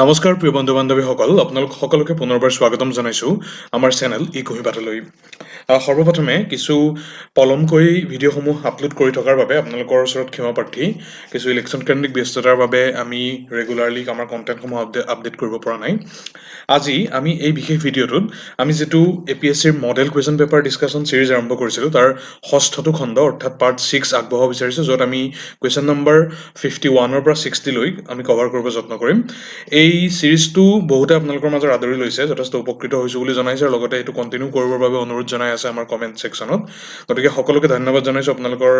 নমস্কাৰ প্ৰিয় বন্ধু বান্ধৱীসকল, আপোনালোক সকলোকে পুনৰবাৰ স্বাগতম জনাইছোঁ আমাৰ চেনেল ই কহিবাতলৈ। সৰ্বপ্ৰথমে কিছু পলমকৈ ভিডিঅ'সমূহ আপলোড কৰি থকাৰ বাবে আপোনালোকৰ ওচৰত ক্ষমা প্ৰাৰ্থী। কিছু ইলেকশ্যন কেন্দ্ৰিক ব্যস্ততাৰ বাবে আমি ৰেগুলাৰলি আমাৰ কণ্টেণ্টসমূহ আপডেট কৰিব পৰা নাই। আজি আমি এই বিশেষ ভিডিঅ'টোত আমি যিটো APSCৰ model question paper discussion series আৰম্ভ কৰিছিলোঁ তাৰ ষষ্ঠটো খণ্ড অৰ্থাৎ পাৰ্ট 6 আগবঢ়াব বিচাৰিছোঁ, য'ত আমি কুৱেশ্যন নম্বৰ 51-ৰ পৰা 60 লৈ আমি কভাৰ কৰিব যত্ন কৰিম। এই ছিৰিজটো বহুতে আপোনালোকৰ মাজত আদৰি লৈছে, যথেষ্ট উপকৃত হৈছোঁ বুলি জনাইছে, আৰু লগতে এইটো কণ্টিনিউ কৰিবৰ বাবে অনুৰোধ জনাই আছে আমাৰ কমেণ্ট ছেকশ্যনত। গতিকে সকলোকে ধন্যবাদ জনাইছোঁ আপোনালোকৰ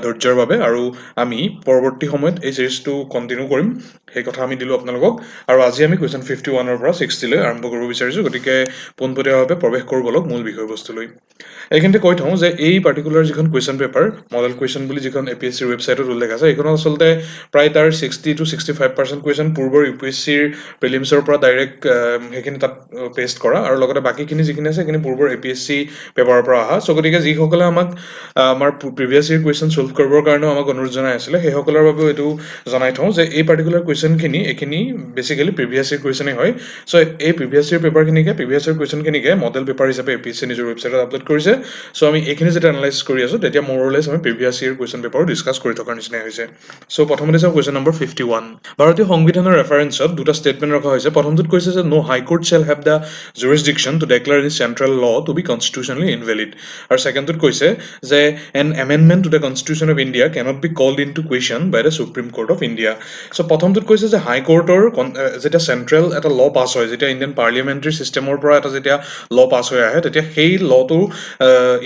ধৈৰ্যৰ বাবে, আৰু আমি পৰৱৰ্তী সময়ত এই ছিৰিজটো কণ্টিনিউ কৰিম সেই কথা আমি দিলোঁ আপোনালোকক। আৰু আজি আমি কুৱেশ্যন 51-ৰ পৰা 60 লৈ আৰম্ভ কৰিব বিচাৰিছোঁ। গতিকে পোনপটীয়াভাৱে প্ৰৱেশ কৰোঁ বলক মূল বিষয়বস্তুলৈ। এইখিনিতে কৈ থওঁ যে এই পাৰ্টিকুলাৰ যিখন কুৱেশ্যন পেপাৰ মডেল কুৱেশ্যন বুলি যিখন APSCৰ ৱেবছাইটত উল্লেখ আছে, এইখনত আচলতে প্ৰায় তাৰ 60 to 65% কুৱেশ্যন পূৰ্বৰ UPSCৰ প্ৰিলিমছৰ পৰা ডাইৰেক্ট সেইখিনি তাত পেষ্ট কৰা, আৰু লগতে বাকীখিনি যিখিনি আছে সেইখিনি পূৰ্বৰ APSC পেপাৰৰ পৰা অহা। চ' গতিকে যিসকলে আমাক আমাৰ প্ৰিভিয়াছ ইয়েৰ কুৱেশ্যন ছল্ভ কৰিবৰ কাৰণেও আমাক অনুৰোধ জনাই আছিলে, সেইসকলৰ বাবেও এইটো জনাই থওঁ যে এই পাৰ্টিকুলাৰ কুৱেশ্যনখিনি এইখিনি বেচিকেলি প্ৰিভিয়াছ ইয়েৰ কুৱেশ্যনেই হয়। চ' এই প্ৰিভিয়াছ ইয়েৰ পেপাৰখিনিকে প্ৰিভিয়াছ ইয়েৰ কুৱেশ্যনখিনিকে মডেল পেপাৰ হিচাপে APSC নিজৰ ৱেবছাইটত আপলোড কৰিছে। চ' আমি এইখিনি যেতিয়া এনালাইজ কৰি আছোঁ তেতিয়া ম'ৰলেছ আমি প্ৰিভিয়াছ ইয়েৰ কুৱেশ্যন পেপাৰো ডিছকাছ কৰি থকাৰ নিচিনাই হৈছে। চ' প্ৰথমতে চাওঁ কুৱেশ্যন নম্বৰ 51। ভাৰতীয় সংবিধানৰ ৰেফাৰেঞ্চত দুটা ষ্টেটমেণ্ট ৰখা হৈছে। প্ৰথমটোত কৈছে যে নো high court shall have the jurisdiction to declare any central law to be constitutionally invalid. আৰু ছেকেণ্ডটোত কৈছে যে an amendment to the constitution of India cannot be called into question by the Supreme Court of India. So' প্ৰথমটোত কৈছে যে হাইকোৰ্টৰ যেতিয়া central এটা ল পাছ হয়, যেতিয়া ইণ্ডিয়ান পাৰ্লিয়ামেণ্টাৰী ছিষ্টেমৰ পৰা এটা যেতিয়া ল পাছ হৈ আহে, তেতিয়া সেই লটো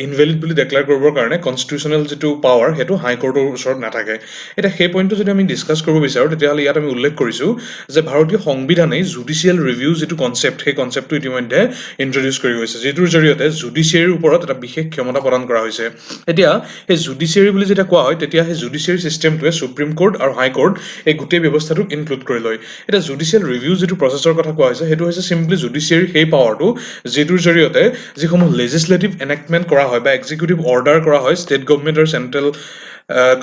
ইনভেলিড বুলি ডেক্লেয়াৰ কৰিবৰ কাৰণে কনষ্টিটিউচনেল যিটো পাৱাৰ সেইটো হাইকোৰ্টৰ ওচৰত নাথাকে। এতিয়া সেই পইণ্টটো যদি আমি ডিছকাছ কৰিব বিচাৰোঁ, তেতিয়াহ'লে ইয়াত আমি উল্লেখ কৰিছোঁ যে ভাৰতীয় সংবিধানেই জুডিচিয়েল ৰিভিউ যিটো কনচেপ্ট, সেই কনচেপ্টটো ইতিমধ্যে ইন্ট্ৰডিউচ কৰি গৈছে, যিটোৰ জৰিয়তে জুডিচিয়েৰীৰ ওপৰত এটা বিশেষ ক্ষমতা প্ৰদান কৰা হৈছে। এতিয়া সেই জুডিচিয়েৰী বুলি যেতিয়া কোৱা হয়, তেতিয়া সেই জুডিচিয়েৰী ছিষ্টেমটোৱে সুপ্ৰিম কোৰ্ট আৰু হাইকোৰ্ট এই গোটেই ব্যৱস্থাটোক ইনক্লুড কৰি লয়। এতিয়া জুডিচিয়েল ৰিভিউ যিটো প্ৰচেছৰ কথা কোৱা হৈছে, সেইটো হৈছে চিম্পলি জুডিচিয়েৰীৰ সেই পাৱাৰটো যিটোৰ জৰিয়তে যিসমূহ লেজিছলেটিভ এনেক্টমেণ্ট কৰা হয় বা এক্সিকিউটিভ অৰ্ডাৰ কৰা হয় ষ্টেট গভৰ্ণমেণ্ট আৰু চেণ্ট্ৰেল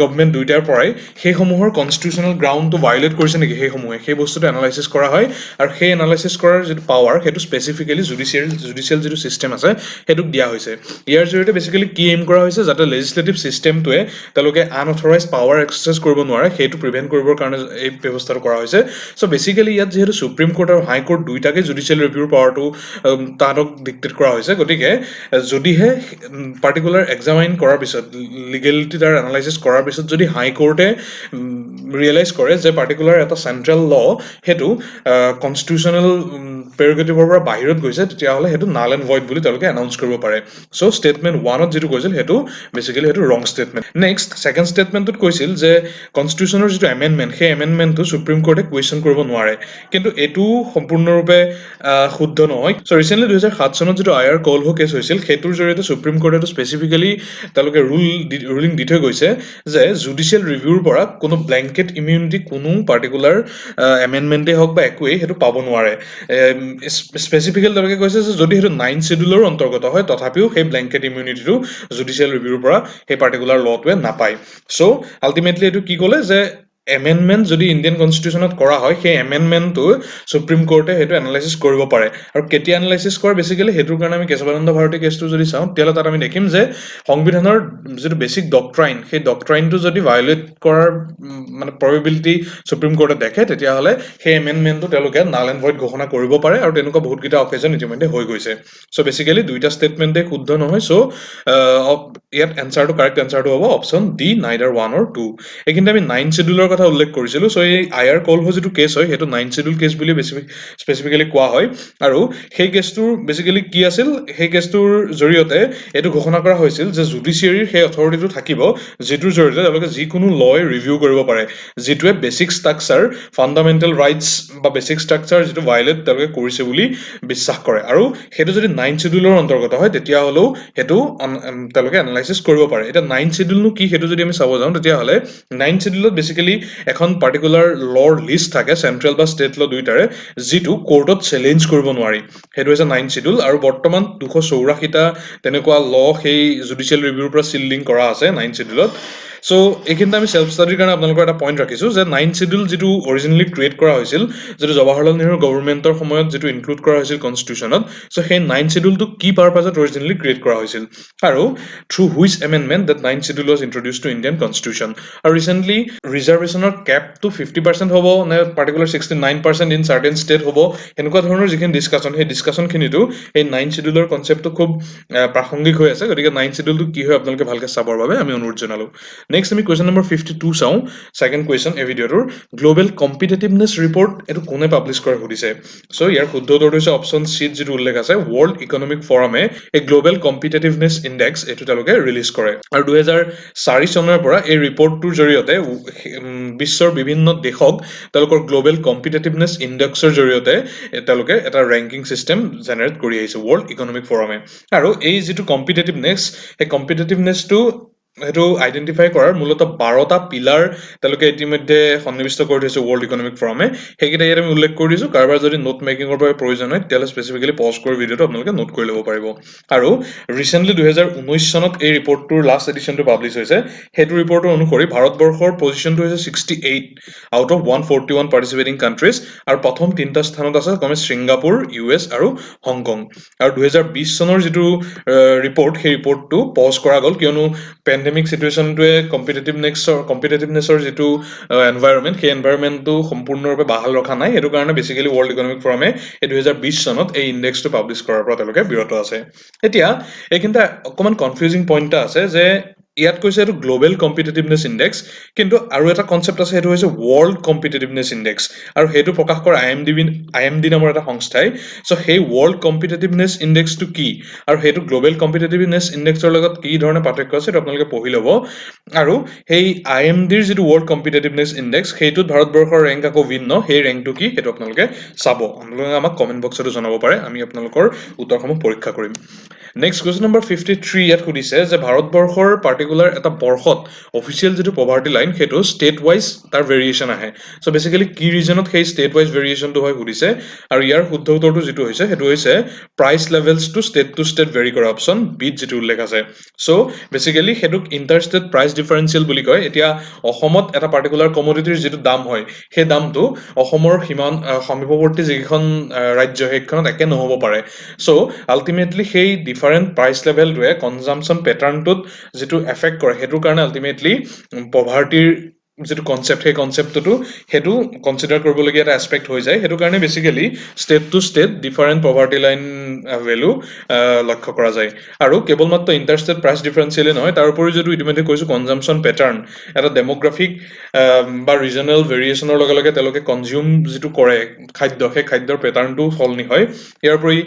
গভৰ্ণমেণ্ট দুইটাৰ পৰাই, সেইসমূহৰ কনষ্টিটিউচনেল গ্ৰাউণ্ডটো ভায়লেট কৰিছে নেকি সেইসমূহে, সেই বস্তুটো এনালাইচিছ কৰা হয়। আৰু সেই এনালাইচিছ কৰাৰ যিটো পাৱাৰ, সেইটো স্পেচিফিকেলি জুডিচিয়েল যিটো ছিষ্টেম আছে সেইটোক দিয়া হৈছে। ইয়াৰ জৰিয়তে বেচিকেলি কি এইম কৰা হৈছে, যাতে লেজিছলেটিভ ছিষ্টেমটোৱে তেওঁলোকে আনঅথৰাইজ পাৱাৰ এক্সাৰচাইজ কৰিব নোৱাৰে, সেইটো প্ৰিভেণ্ট কৰিবৰ কাৰণে এই ব্যৱস্থাটো কৰা হৈছে। চ' বেচিকেলি ইয়াত যিহেতু সুপ্ৰিম কোৰ্ট আৰু হাইকোৰ্ট দুইটাকে জুডিচিয়েল ৰিভিউৰ পাৱাৰটো তাহাঁতক ডিক্টেট কৰা হৈছে, গতিকে যদিহে পাৰ্টিকুলাৰ এক্সামাইন কৰাৰ পিছত, লিগেলিটি তাৰ এনালাইচিছ কৰাৰ পিছত যদি হাইকোৰ্টে ৰিয়েলাইজ কৰে যে পাৰ্টিকুলাৰ এটা চেণ্ট্ৰেল ল সেইটো কনষ্টিটিউচনেল প্ৰেৰগেটিভৰ পৰা বাহিৰত গৈছে, তেতিয়াহ'লে সেইটো নাল এণ্ড ভইড বুলি তেওঁলোকে এনাউন্স কৰিব পাৰে। চ' ষ্টেটমেণ্ট 1ত যিটো কৈছিল সেইটো বেচিকেলি সেইটো ৰং ষ্টেটমেণ্ট। নেক্সট ছেকেণ্ড ষ্টেটমেণ্টটোত কৈছিল যে কনষ্টিটিউচনৰ যিটো এমেণ্ডমেণ্ট, সেই এমেণ্ডমেণ্টটো সুপ্ৰিম কোৰ্টে কুৱেশ্যন কৰিব নোৱাৰে, কিন্তু এইটো সম্পূৰ্ণৰূপে শুদ্ধ নহয়। চ' ৰিচেণ্টলি 2007 চনত যিটো আয়াৰ কলহো কেছ হৈছিল, সেইটোৰ জৰিয়তে সুপ্ৰিম কোৰ্টেটো স্পেচিফিকেলি তেওঁলোকে ৰুলিং দি থৈ গৈছে যে জুডিচিয়েল ৰিভিউৰ পৰা কোনো ব্লেংকেট ইমিউনিটি কোনো পাৰ্টিকুলাৰ এমেণ্ডমেণ্টেই হওক বা একোৱেই সেইটো পাব নোৱাৰে। স্পেচিফিকেলি তেওঁলোকে কৈছে যে যদি সেইটো 9th শ্বেডিউলৰ অন্তৰ্গত হয়, তথাপিও সেই ব্লেংকেট ইমিউনিটিটো জুডিচিয়েল ৰিভিউৰ পৰা সেই পাৰ্টিকুলাৰ লটোৱে নাপায়। চ' আল্টিমেটলি এইটো কি ক'লে যে এমেণ্ডমেণ্ট যদি ইণ্ডিয়ান কনষ্টিটিউচনত কৰা হয়, সেই এমেণ্ডমেণ্টটো সুপ্ৰিম কোৰ্টে সেইটো এনালাইচিছ কৰিব পাৰে। আৰু কেতিয়া এনালাইচিছ কৰে বেচিকেলি, সেইটোৰ কাৰণে আমি কেশৱানন্দ ভাৰতী কেছটো যদি চাওঁ, তেতিয়াহ'লে তাত আমি দেখিম যে সংবিধানৰ যিটো বেচিক ডক্ট্ৰাইন, সেই ডক্ট্ৰাইনটো যদি ভায়লেট কৰাৰ মানে প্ৰবেবিলিটি সুপ্ৰিম কোৰ্টে দেখে, তেতিয়াহ'লে সেই এমেণ্ডমেণ্টটো তেওঁলোকে নাল এণ্ড ভইড ঘোষণা কৰিব পাৰে, আৰু তেনেকুৱা বহুতকেইটা অকেজন ইতিমধ্যে হৈ গৈছে। চ' বেচিকেলি দুইটা ষ্টেটমেণ্টেই শুদ্ধ নহয়। চ' ইয়াত কাৰেক্ট এনচাৰটো হ'ব অপশ্যন ডি, নাইডাৰ 1 or 2। এইখিনিতে আমি 9th শ্বেডিউলৰ কথা উল্লেখ কৰিছিলোঁ। চ' এই আয়াৰ কলহো যিটো কেছ হয়, সেইটো 9th শ্বেডিউল কেছ বুলি স্পেচিফিকেলি কোৱা হয়। আৰু সেই কেছটোৰ বেচিকেলি কি আছিল, সেই কেছটোৰ জৰিয়তে এইটো ঘোষণা কৰা হৈছিল যে জুডিচিয়েৰীৰ সেই অথৰিটিটো থাকিব, যিটোৰ জৰিয়তে তেওঁলোকে যিকোনো লয় ৰিভিউ কৰিব পাৰে, যিটোৱে বেচিক ষ্ট্ৰাকচাৰ, ফাণ্ডামেণ্টেল ৰাইটছ বা বেচিক ষ্ট্ৰাকচাৰ যিটো ভায়লেট তেওঁলোকে কৰিছে বুলি বিশ্বাস কৰে। আৰু সেইটো যদি 9th শ্বেডিউলৰ অন্তৰ্গত হয়, তেতিয়াহ'লেও সেইটো তেওঁলোকে এনালাইচিছ কৰিব পাৰে। এতিয়া 9th শ্বেডিউলনো কি, সেইটো যদি আমি চাব যাওঁ, তেতিয়াহ'লে 9th শ্বেডিউলত বেচিকেলি এখন পাৰ্টিকুলাৰ লৰ লিষ্ট থাকে, চেণ্ট্ৰেল বা ষ্টেট ল দুইটাৰে, যিটো কোৰ্টত চেলেঞ্জ কৰিব নোৱাৰি। সেইটো হৈছে 9th শ্বেডিউল। আৰু বৰ্তমান 284টা তেনেকুৱা ল সেই জুডিচিয়েল ৰিভিউৰ পৰা চিল্ডিং কৰা আছে 9th শ্বেডিউলত। চ' এইখিনিতে আমি চেল্ফ ষ্টাডিৰ কাৰণে আপোনালোকৰ এটা পইণ্ট ৰাখিছোঁ যে 9th শিডিউল যিটো অৰিজিনেলি ক্ৰিয়েট কৰা হৈছিল, যিটো জৱাহৰলাল নেহৰু গভৰ্ণমেণ্টৰ সময়ত যিটো ইনক্লুড কৰা হৈছিল কনষ্টিটিউশ্যনত, চ' সেই 9th শিডিউলটো কি পাৰপাজত অৰিজিনেলি ক্ৰিয়েট কৰা হৈছিল আৰু through which amendment that 9th schedule was introduced to Indian constitution. আৰু ৰিচেণ্টলি ৰিজাৰ্ভেশ্যনৰ কেপটো 50% হ'ব নে পাৰ্টিকুলাৰ 69% ইন চাৰ্টেন ষ্টেট হ'ব, এনেকুৱা ধৰণৰ যিখিনি ডিছকাশ্যন, সেই ডিছকাশ্যনখিনিতো এই 9th শিডিউলৰ কনচেপ্টটো খুব প্ৰাসংগিক হৈ আছে। গতিকে 9th শিডিউলটো কি হয় আপোনালোকে ভালকৈ চাবৰ বাবে আমি অনুৰোধ জনালোঁ। নেক্সট আমি কুৱেশ্যন নম্বৰ 52 চাওঁ। ছেকেণ্ড কুৱেশ্যন এই ভিডিঅ'টোৰ, গ্ল'বেল কম্পিটেটিভনেছ ৰিপৰ্ট এইটো কোনে পাব্লিছ কৰে সুধিছে। চ' ইয়াৰ শুদ্ধ উত্তৰটো হৈছে অপশ্যন চিত যিটো উল্লেখ আছে, ৱৰ্ল্ড ইকনমিক ফৰামে এই গ্ল'বেল কম্পিটেটিভনেছ ইণ্ডেক্স এইটো তেওঁলোকে ৰিলিজ কৰে। আৰু 2004 চনৰ পৰা এই ৰিপৰ্টটোৰ জৰিয়তে বিশ্বৰ বিভিন্ন দেশক তেওঁলোকৰ গ্ল'বেল কম্পিটেটিভনেছ ইণ্ডেক্সৰ জৰিয়তে তেওঁলোকে এটা ৰেংকিং ছিষ্টেম জেনেৰেট কৰি আহিছে ৱৰ্ল্ড ইকনমিক ফৰামে। আৰু এই যিটো কম্পিটেটিভনেছ, সেই কম্পিটেটিভনেছটো সেইটো আইডেণ্টিফাই কৰাৰ মূলতঃ 12টা পিলাৰ তেওঁলোকে ইতিমধ্যে সন্নিৱিষ্ট কৰি থৈছে ৱৰ্ল্ড ইকনমিক ফৰামে। সেইকেইটা ইয়াত আমি উল্লেখ কৰি দিছোঁ। কাৰোবাৰ যদি নোট মেকিঙৰ বাবে প্ৰয়োজন হয় তেতিয়াহ'লে স্পেচিফিকেলি পজ কৰি ভিডিঅ'টো আপোনালোকে নোট কৰি ল'ব পাৰিব। আৰু ৰিচেণ্টলি 2019 চনত এই ৰিপৰ্টটোৰ লাষ্ট এডিশ্যনটো পাব্লিছ হৈছে। সেইটো ৰিপৰ্টৰ অনুসৰি ভাৰতবৰ্ষৰ পজিশ্যনটো হৈছে 68 আউট অফ 141 পাৰ্টিচিপেটিং কাণ্ট্ৰিজ। আৰু প্ৰথম 3টা স্থানত আছে ক্ৰমে ছিংগাপুৰ, US আৰু হংকং। আৰু 2020 চনৰ যিটো ৰিপৰ্ট, সেই ৰিপৰ্টটো পজ কৰা গ'ল কিয়নো পেণ্ডেমিক চিটুৱেশ্যনটোৱে কম্পিটেটিভনেছৰ যিটো এনভাইৰনমেণ্ট, সেই এনভাইৰনমেণ্টটো সম্পূৰ্ণৰূপে বাহাল ৰখা নাই। সেইটো কাৰণে বেছিকেলি ৱৰ্ল্ড ইকনমিক ফৰামে এই 2020 চনত এই ইণ্ডেক্সটো পাব্লিছ কৰাৰ পৰা তেওঁলোকে বিৰত আছে। এতিয়া এইখিনিতে অকণমান কনফিউজিং পইণ্ট এটা আছে যে ইয়াত কৈছে এইটো গ্ল'বেল কম্পিটেটিভনেছ ইণ্ডেক্স, কিন্তু আৰু এটা কনচেপ্ট আছে, সেইটো হৈছে ৱৰ্ল্ড কম্পিটেটিভনেছ ইণ্ডেক্স। আৰু সেইটো প্ৰকাশ কৰা IMD নামৰ এটা সংস্থাই। চ' সেই ৱৰ্ল্ড কম্পিটেটিভনেছ ইণ্ডেক্সটো কি আৰু সেইটো গ্ল'বেল কম্পিটেটিভনেছ ইণ্ডেক্সৰ লগত কি ধৰণে পাৰ্থক্য আছে সেইটো আপোনালোকে পঢ়ি ল'ব। আৰু সেই IMDৰ যিটো ৱৰ্ল্ড কম্পিটেটিভনেছ ইণ্ডেক্স, সেইটোত ভাৰতবৰ্ষৰ ৰেংক আকৌ ভিন্ন। সেই ৰেংকটো কি সেইটো আপোনালোকে চাব। আপোনালোকে আমাক কমেণ্ট বক্সতো জনাব পাৰে, আমি আপোনালোকৰ উত্তৰসমূহ পৰীক্ষা কৰিম। নেক্সট কুৱেশ্যন নম্বৰ 53 ইয়াত সুধিছে যে ভাৰতবৰ্ষৰ পাৰ্টিকুলাৰ এটা বৰ্ষত অফিচিয়েল যিটো পভাৰ্টি লাইন, সেইটো ষ্টেট ৱাইজ তাৰ ভেৰিয়েশ্যন আহে। চ' বেচিকেলি কি ৰিজনত সেই ষ্টেট ৱাইজ ভেৰিয়েশ্যনটো হয় সুধিছে। আৰু ইয়াৰ শুদ্ধ উত্তৰটো যিটো হৈছে সেইটো হৈছে price levels to state vary কৰে, অপশ্যন বিত যিটো উল্লেখ আছে। চ' বেচিকেলি সেইটোক ইণ্টাৰ ষ্টেট প্ৰাইচ ডিফাৰেঞ্চিয়েল বুলি কয়। এতিয়া অসমত এটা পাৰ্টিকুলাৰ কমোডিটিৰ যিটো দাম হয়, সেই দামটো অসমৰ সমীপৱৰ্তী যিকেইখন ৰাজ্য সেইখনত একে নহ'ব পাৰে। চ' আল্টিমেটলি সেই ডিফাৰেণ্ট প্ৰাইচ লেভেলটোৱে কনজাম্পশ্যন পেটাৰ্ণটোত যিটো এফেক্ট কৰে, সেইটোৰ কাৰণে আল্টিমেটলি পভাৰ্টিৰ যিটো কনচেপ্ট, সেই কনচেপ্টটো সেইটো কনচিডাৰ কৰিবলগীয়া এটা এছপেক্ট হৈ যায়। সেইটো কাৰণে basically state to state different poverty line value লক্ষ্য কৰা যায়। আৰু কেৱল মাত্ৰ ইণ্টাৰ ষ্টেট প্ৰাইচ ডিফাৰেঞ্চিয়েলেই নহয়, তাৰ উপৰিও যিটো ইতিমধ্যে কৈছোঁ কনজাম্পশ্যন পেটাৰ্ণ, এটা ডেম'গ্ৰাফিক বা ৰিজনেল ভেৰিয়েশ্যনৰ লগে লগে তেওঁলোকে কনজিউম যিটো কৰে খাদ্য, সেই খাদ্যৰ পেটাৰ্ণটো সলনি হয়। ইয়াৰ উপৰি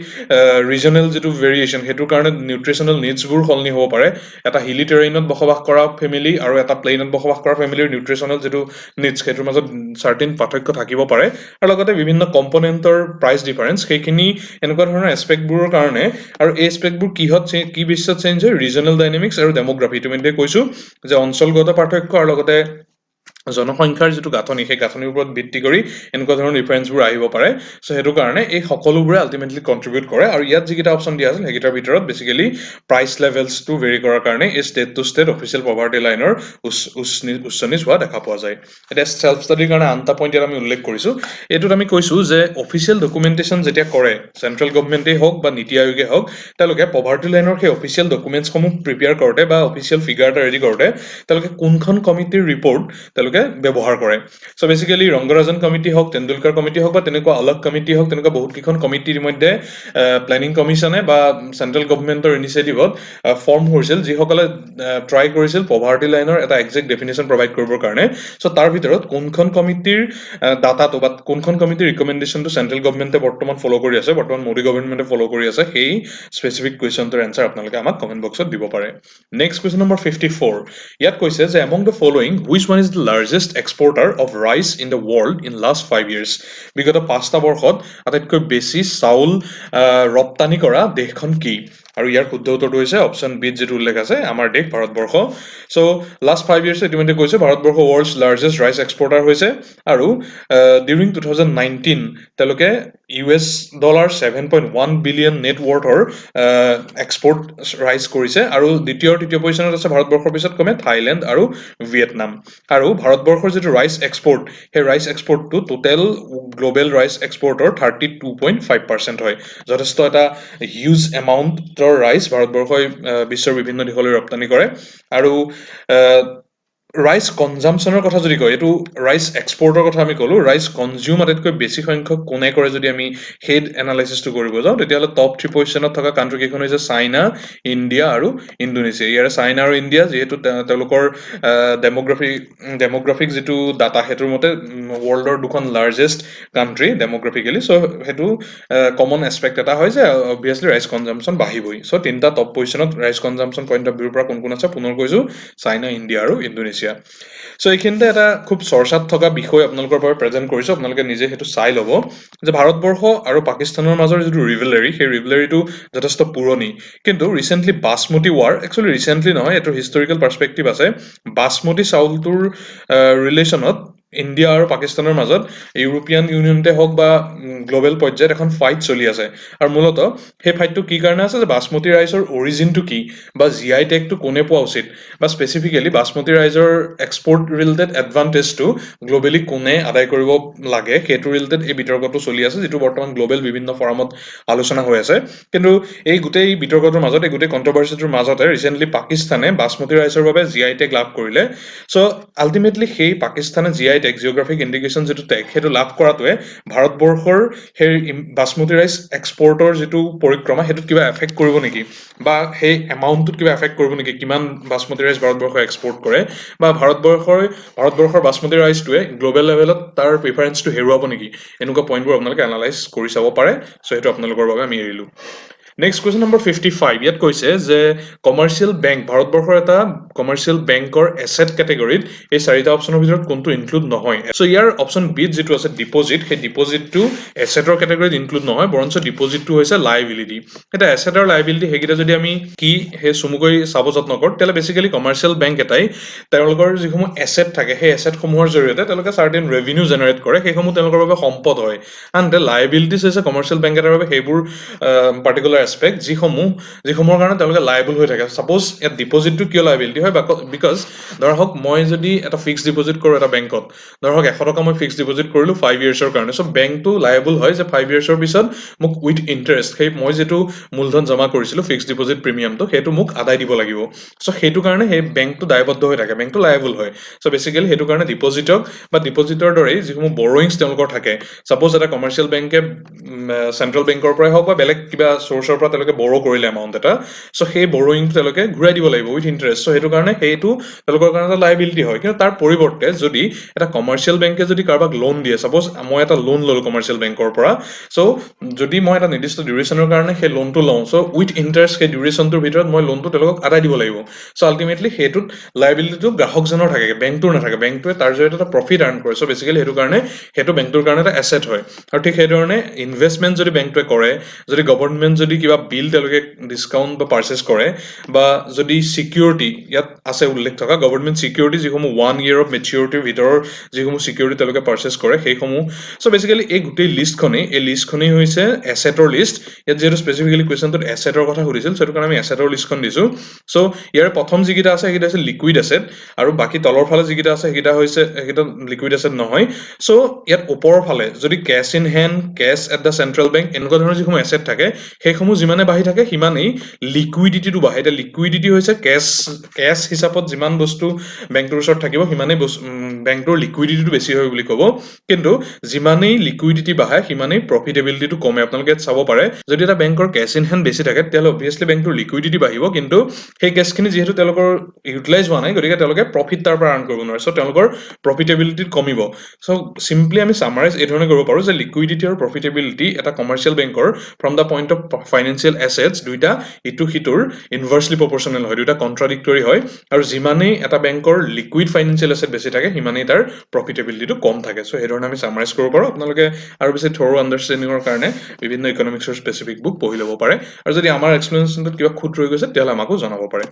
ৰিজনেল যিটো ভেৰিয়েশ্যন, সেইটোৰ কাৰণে নিউট্ৰিচনেল নিডছবোৰ সলনি হ'ব পাৰে। এটা হিলি টেৰেইনত বসবাস কৰা ফেমিলি আৰু এটা প্লেইনত বসবাস কৰা ফেমিলিৰ নিউট্ৰিচনেল যিটো নিডছ, সেইটোৰ মাজত চাৰ্টেইন পাৰ্থক্য থাকিব পাৰে। আৰু লগতে বিভিন্ন কম্পনেণ্টৰ প্ৰাইচ ডিফাৰেঞ্চ, সেইখিনি এনেকুৱা ধৰণৰ এছপেক্টবোৰৰ কাৰণে। আৰু এই এছপেক্টবোৰ কি বেচিছত চেঞ্জ হয়, ৰিজনেল ডাইনেমিক্স আৰু ডেম'গ্ৰাফি। ইতিমধ্যে কৈছোঁ যে অঞ্চলগত পাৰ্থক্য আৰু লগতে জনসংখ্যাৰ যিটো গাঁথনি, সেই গাঁথনিৰ ওপৰত ভিত্তি কৰি এনেকুৱা ধৰণৰ ডিফাৰেঞ্চবোৰ আহিব পাৰে। চ' সেইটো কাৰণে এই সকলোবোৰে আল্টিমেটলি কণ্ট্ৰিবিউট কৰে। আৰু ইয়াত যিকেইটা অপশ্যন দিয়া আছিল সেইকেইটাৰ ভিতৰত বেচিকেলি প্ৰাইচ লেভেলছটো ভেৰি কৰাৰ কাৰণে এই state to state official poverty লাইনৰ উচ্চ নিচ হোৱা দেখা পোৱা যায়। এতিয়া চেল্ফ ষ্টাডিৰ কাৰণে আন এটা পইণ্ট ইয়াত আমি উল্লেখ কৰিছোঁ। এইটোত আমি কৈছোঁ যে অফিচিয়েল ডকুমেণ্টেশ্যন যেতিয়া কৰে, চেণ্ট্ৰেল গভমেণ্টেই হওক বা নীতি আয়োগেই হওক, তেওঁলোকে পভাৰ্টি লাইনৰ সেই অফিচিয়েল ডকুমেণ্টছসমূহ প্ৰিপেয়াৰ কৰোঁতে বা অফিচিয়েল ফিগাৰ এটা ৰেডি কৰোঁতে তেওঁলোকে কোনখন কমিটিৰ ৰিপৰ্ট তেওঁলোকে ব্যৱহাৰ কৰে। চ' বেচিকেলি ৰংগৰাজন কমিটি হওক, তেণ্ডুলকাৰ কমিটি হওক বা তেনেকুৱা অলগ কমিটি হওক, তেনেকুৱা বহুতকেইখন কমিটিৰ মধ্যে প্লেনিং কমিশ্যনে বা চেণ্ট্ৰেল গভমেণ্টৰ ইনিচিয়েটিভত ফৰ্ম হৈছিল, যিসকলে ট্ৰাই কৰিছিল পভাৰ্টি লাইনৰ এটা একজেক্ট ডেফিনেশ্যন প্ৰভাইড কৰিবৰ কাৰণে। চ' তাৰ ভিতৰত কোনখন কমিটিৰ ডাটাটো বা কোনখন কমিটিৰ ৰিকমেণ্ডেশ্যনটো চেণ্ট্ৰেল গভমেণ্টে বৰ্তমান ফ'ল' কৰি আছে, বৰ্তমান মোদী গভৰ্ণমেণ্টে ফ'ল' কৰি আছে, সেই স্পেচিফিক কুৱেশ্যনটোৰ এনচাৰ আপোনালোকে আমাক কমেণ্ট বক্সত দিব পাৰে। নেক্সট কুৱেশ্যন নম্বৰ 54 ইয়াত কৈছে যে among the following which one is the largest exporter of rice in the world in last 5 years। বিগত 5টা বৰ্ষত আটাইতকৈ বেছি চাউল ৰপ্তানি কৰা দেশখন কি? আৰু ইয়াৰ শুদ্ধ উত্তৰটো হৈছে অপশ্যন বিত যিটো উল্লেখ আছে আমাৰ দেশ ভাৰতবৰ্ষ চ' লাষ্ট 5 ইয়াৰ্ছ ইতিমধ্যে কৈছে ভাৰতবৰ্ষ ৱৰ্ল্ডছ লাৰ্জেষ্ট ৰাইচ এক্সপৰ্টাৰ হৈছে আৰু ডিউৰিং 2019 তেওঁলোকে $7.1 বিলিয়ন নেট ৱৰ্থৰ এক্সপৰ্ট ৰাইজ কৰিছে আৰু দ্বিতীয় আৰু তৃতীয় পজিশ্যনত আছে ভাৰতবৰ্ষৰ পিছত ক্ৰমে থাইলেণ্ড আৰু ভিয়েটনাম আৰু ভাৰতবৰ্ষৰ যিটো ৰাইচ এক্সপৰ্ট সেই ৰাইচ এক্সপৰ্টটো টোটেল গ্ল'বেল ৰাইচ এক্সপৰ্টৰ 32.5% হয় যথেষ্ট এটা হিউজ এমাউণ্টৰ ৰাইচ ভাৰতবৰ্ষই বিশ্বৰ বিভিন্ন দেশলৈ ৰপ্তানি কৰে আৰু ৰাইচ কনজাম্পশ্যনৰ কথা যদি কয় এইটো ৰাইচ এক্সপৰ্টৰ কথা আমি ক'লোঁ ৰাইচ কনজিউম আটাইতকৈ বেছি সংখ্যক কোনে কৰে যদি আমি সেই এনালাইচিছটো কৰিব যাওঁ তেতিয়াহ'লে টপ 3 পজিশ্যনত থকা কাণ্ট্ৰি কেইখন হৈছে চাইনা ইণ্ডিয়া আৰু ইণ্ডোনেছিয়া ইয়াৰে চাইনা আৰু ইণ্ডিয়া যিহেতু তেওঁলোকৰ ডেম'গ্ৰাফিক যিটো ডাটা সেইটোৰ মতে ৱৰ্ল্ডৰ দুখন লাৰ্জেষ্ট কাণ্ট্ৰি ডেম'গ্ৰাফিকেলি চ' সেইটো কমন এছপেক্ট এটা হয় যে অবভিয়াছলি ৰাইচ কনজাম্পশ্যন বাঢ়িবই চ' তিনিটা টপ পজিশ্যনত ৰাইচ কনজাম্পশ্যন পইণ্ট অফ ভিউৰ পৰা কোন কোন আছে পুনৰ কৈছোঁ চাইনা ইণ্ডিয়া আৰু ইণ্ডোনেছিয়া চ' এইখিনিতে এটা খুব চৰ্চাত থকা বিষয় আপোনালোকৰ বাবে প্ৰেজেণ্ট কৰিছোঁ আপোনালোকে নিজে সেইটো চাই ল'ব যে ভাৰতবৰ্ষ আৰু পাকিস্তানৰ মাজৰ যিটো ৰিভেলাৰী সেই ৰিভেলাৰীটো যথেষ্ট পুৰণি কিন্তু recently basmati war actually recently নহয় এইটো হিষ্টৰিকেল পাৰ্চপেক্টিভ আছে বাছমতি চাউলটোৰ ৰিলেশ্যনত ইণ্ডিয়া আৰু পাকিস্তানৰ মাজত ইউৰোপীয়ান ইউনিয়নতে হওক বা গ্ল'বেল পৰ্যায়ত এখন ফাইট চলি আছে আৰু মূলতঃ সেই ফাইটটো কি কাৰণে আছে যে বাছমতি ৰাইচৰ অৰিজিনটো কি বা জি আই টেগটো কোনে পোৱা উচিত বা specifically basmati ৰাইচৰ export related এডভান্টেজটো globally কোনে আদায় কৰিব লাগে সেইটো ৰিলেটেড এই বিতৰ্কটো চলি আছে যিটো বৰ্তমান গ্ল'বেল বিভিন্ন ফৰামত আলোচনা হৈ আছে কিন্তু এই গোটেই বিতৰ্কটোৰ মাজত এই গোটেই কণ্ট্ৰভাৰ্চিটোৰ মাজতে ৰিচেণ্টলি পাকিস্তানে বাছমতি ৰাইচৰ বাবে জি আই টেগ লাভ কৰিলে চ' আল্টিমেটলি সেই পাকিস্তানে G I tag geographic indication যিটো টেগ সেইটো লাভ কৰাটোৱে ভাৰতবৰ্ষৰ সেই বাছমতি ৰাইচ এক্সপৰ্টৰ যিটো পৰিক্ৰমা সেইটোত কিবা এফেক্ট কৰিব নেকি বা সেই এমাউণ্টটোত কিবা এফেক্ট কৰিব নেকি কিমান বাছমতি ৰাইচ ভাৰতবৰ্ষই এক্সপৰ্ট কৰে বা ভাৰতবৰ্ষৰ বাছমতি ৰাইচটোৱে গ্ল'বেল লেভেলত তাৰ প্ৰিফাৰেঞ্চটো হেৰুৱাব নেকি এনেকুৱা পইণ্টবোৰ আপোনালোকে এনালাইজ কৰি চাব পাৰে চ' সেইটো আপোনালোকৰ বাবে আমি এৰিলোঁ নেক্সট কুৱেশ্যন নম্বৰ 55 ইয়াত কৈছে যে কমাৰ্চিয়েল বেংক ভাৰতবৰ্ষৰ এটা কমাৰ্চিয়েল বেংকৰ এছেট কেটেগৰীত এই চাৰিটা অপশ্যনৰ ভিতৰত কোনটো ইনক্লুড নহয় চ' ইয়াৰ অপশ্যন বিত যিটো আছে ডিপজিট সেই ডিপজিটটো এছেটৰ কেটেগৰীত ইনক্লুড নহয় বৰঞ্চ ডিপজিটটো হৈছে লাইবিলিটি এতিয়া এছেট আৰু লাইবিলিটি সেইকেইটা যদি আমি কি সেই চমুকৈ চাব যত্ন কৰোঁ তেতিয়াহ'লে বেচিকেলি কমাৰ্চিয়েল বেংক এটাই তেওঁলোকৰ যিসমূহ এছেট থাকে সেই এছেটসমূহৰ জৰিয়তে তেওঁলোকে চাৰ্টেন ৰেভিনিউ জেনেৰেট কৰে সেইসমূহ তেওঁলোকৰ বাবে সম্পদ হয় আনহাতে লাইবিলিটিছ হৈছে কমাৰ্চিয়েল বেংক এটাৰ বাবে সেইবোৰ পাৰ্টিকুলাৰ এছপেক্ট যিসমূহৰ কাৰণে তেওঁলোকে লাইবল হৈ থাকে ছাপ'জ ইয়াত ডিপজিটটো কিয় লাইবিলিটি হয় বিকজ ধৰা হওক মই যদি এটা ফিক্সড ডিপজিট কৰোঁ এটা বেংকত ধৰা হওক 100 টকা মই ফিক্সড ডিপজিট কৰিলোঁ 5 ইয়াৰ্ছৰ কাৰণে চ' বেংকটো লাইবল হয় যে 5 ইয়াৰ্ছৰ পিছত মোক উইথ ইণ্টাৰেষ্ট সেই মই যিটো মূলধন জমা কৰিছিলোঁ ফিক্সড ডিপজিট প্ৰিমিয়ামটো সেইটো মোক আদায় দিব লাগিব চ' সেইটো কাৰণে সেই বেংকটো দায়বদ্ধ হৈ থাকে বেংকটো লাইবল হয় চ' বেচিকেলি সেইটো কাৰণে ডিপজিটক বা ডিপজিটৰ দৰেই যিসমূহ বৰয়িংছ তেওঁলোকৰ থাকে ছাপ'জ এটা কমাৰ্চিয়েল বেংকে চেণ্ট্ৰেল বেংকৰ পৰাই হওক বা বেলেগ কিবা চ'ৰ্চৰ পৰা তেওঁলোকে বড়ো কৰিলে এমাউণ্ট এটা চ' সেই বড়োয়িংটো তেওঁলোকে ঘূৰাই দিব লাগিব উইথ ইণ্টাৰেষ্ট চ' সেইটো কাৰণে সেইটো তেওঁলোকৰ কাৰণে এটা লাইবিলিটি হয় কিন্তু তাৰ পৰিৱৰ্তে যদি এটা কমাৰ্চিয়েল বেংকে যদি কাৰোবাক লোন দিয়ে ছাপ'জ মই এটা লোন ল'লোঁ কমাৰ্চিয়েল বেংকৰ পৰা চ' যদি মই এটা নিৰ্দিষ্ট ডিউৰেশ্যনৰ কাৰণে সেই লোনটো লওঁ চ' উইথ ইণ্টাৰেষ্ট সেই ডিউৰেশ্যনটোৰ ভিতৰত মই লোনটো তেওঁলোকক আদায় দিব লাগিব চ' আল্টিমেটলি সেইটোত লাইবিলিটিটো গ্ৰাহকজনৰ থাকে বেংকটোৰ নাথাকে বেংকটোৱে তাৰ জৰিয়তে এটা প্ৰফিট আৰ্ণ কৰে চ' বেচিকেলি সেইটো কাৰণে সেইটো বেংকটোৰ কাৰণে এটা এছেট হয় আৰু ঠিক সেইধৰণে ইনভেষ্টমেণ্ট যদি বেংকটোৱে কৰে যদি গভৰ্ণমেণ্ট যদি কিবা বিল তেওঁলোকে ডিছকাউণ্ট বা পাৰ্চেছ কৰে বা যদি ছিকিউৰিটি ইয়াত আছে উল্লেখ থকা গভৰ্ণমেণ্ট ছিকিউৰিটি যিসমূহ 1 year অফ মেচিউৰিটিৰ ভিতৰৰ যিসমূহ ছিকিউৰিটি তেওঁলোকে পাৰ্চেছ কৰে সেইসমূহ চ' বেচিকেলি এই গোটেই লিষ্টখনেই হৈছে এছেটৰ লিষ্ট ইয়াত যিহেতু স্পেচিফিকেলি কুৱেশ্যনটোত এছেটৰ কথা সুধিছিল চ' সেইটো কাৰণে আমি এছেটৰ লিষ্টখন দিছোঁ চ' ইয়াৰ প্ৰথম যিকেইটা আছে সেইকেইটা হৈছে লিকুইড এছেট আৰু বাকী তলৰ ফালে যিকেইটা আছে সেইকেইটা লিকুইড এছেট নহয় চ' ইয়াত ওপৰৰ ফালে যদি cash in hand cash at the central bank এনেকুৱা ধৰণৰ যিসমূহ এছেট থাকে সেইসমূহ যিমানে বাঢ়ি থাকে সিমানেই লিকুইডিটিটো বাঢ়ে এতিয়া লিকুইডিটি হৈছে কেছ হিচাপত যিমান বস্তু বেংকটোৰ ওচৰত থাকিব সিমানেই বেংকটোৰ লিকুইডিটিটো বেছি হয় বুলি ক'ব কিন্তু যিমানেই লিকুইডিটি বাঢ়ে সিমানেই প্ৰফিটেবিলিটিটো কমে আপোনালোকে ইয়াত চাব পাৰে যদি এটা বেংকৰ কেছ ইন হেণ্ড বেছি থাকে তেতিয়াহ'লে অবভিয়াছলি বেংকটোৰ লিকুইডিটি বাঢ়িব কিন্তু সেই কেছখিনি যিহেতু তেওঁলোকৰ ইউটিলাইজ হোৱা নাই গতিকে তেওঁলোকে প্ৰফিট তাৰ পৰা আৰ্ণ কৰিব নোৱাৰে চ' তেওঁলোকৰ প্ৰফিটেবিলিটিত কমিব চ' চিম্পলি আমি চামাৰাইজ এই ধৰণে কৰিব পাৰোঁ যে লিকুইডিটি আৰু প্ৰফিটেবিলিটি এটা কমাৰ্চিয়েল বেংকৰ from the point of finance financial assets দুইটা ইটো সিটোৰ ইনভাৰ্সলি প্ৰপৰ্চনেল হয়, দুইটা কন্ট্ৰাডিক্টৰি হয়, আৰু যিমানেই এটা বেংকৰ লিকুইড ফাইনেন্সিয়েল এছেট বেছি থাকে সিমানেই তাৰ প্ৰফিটেবিলিটিটো কম থাকে। চ' সেইধৰণে আমি সামাৰাইজ কৰিব পাৰোঁ। আপোনালোকে আৰু বেছি থৰ' আণ্ডাৰষ্টেণ্ডিঙৰ কাৰণে বিভিন্ন ইকনমিক্সৰ স্পেচিফিক বুক পঢ়ি ল'ব পাৰে, আৰু যদি আমাৰ এক্সপ্লেনেশ্যনটোত কিবা খুঁত ৰৈ গৈছে তেতিয়াহ'লে আমাকো জনাব পাৰে।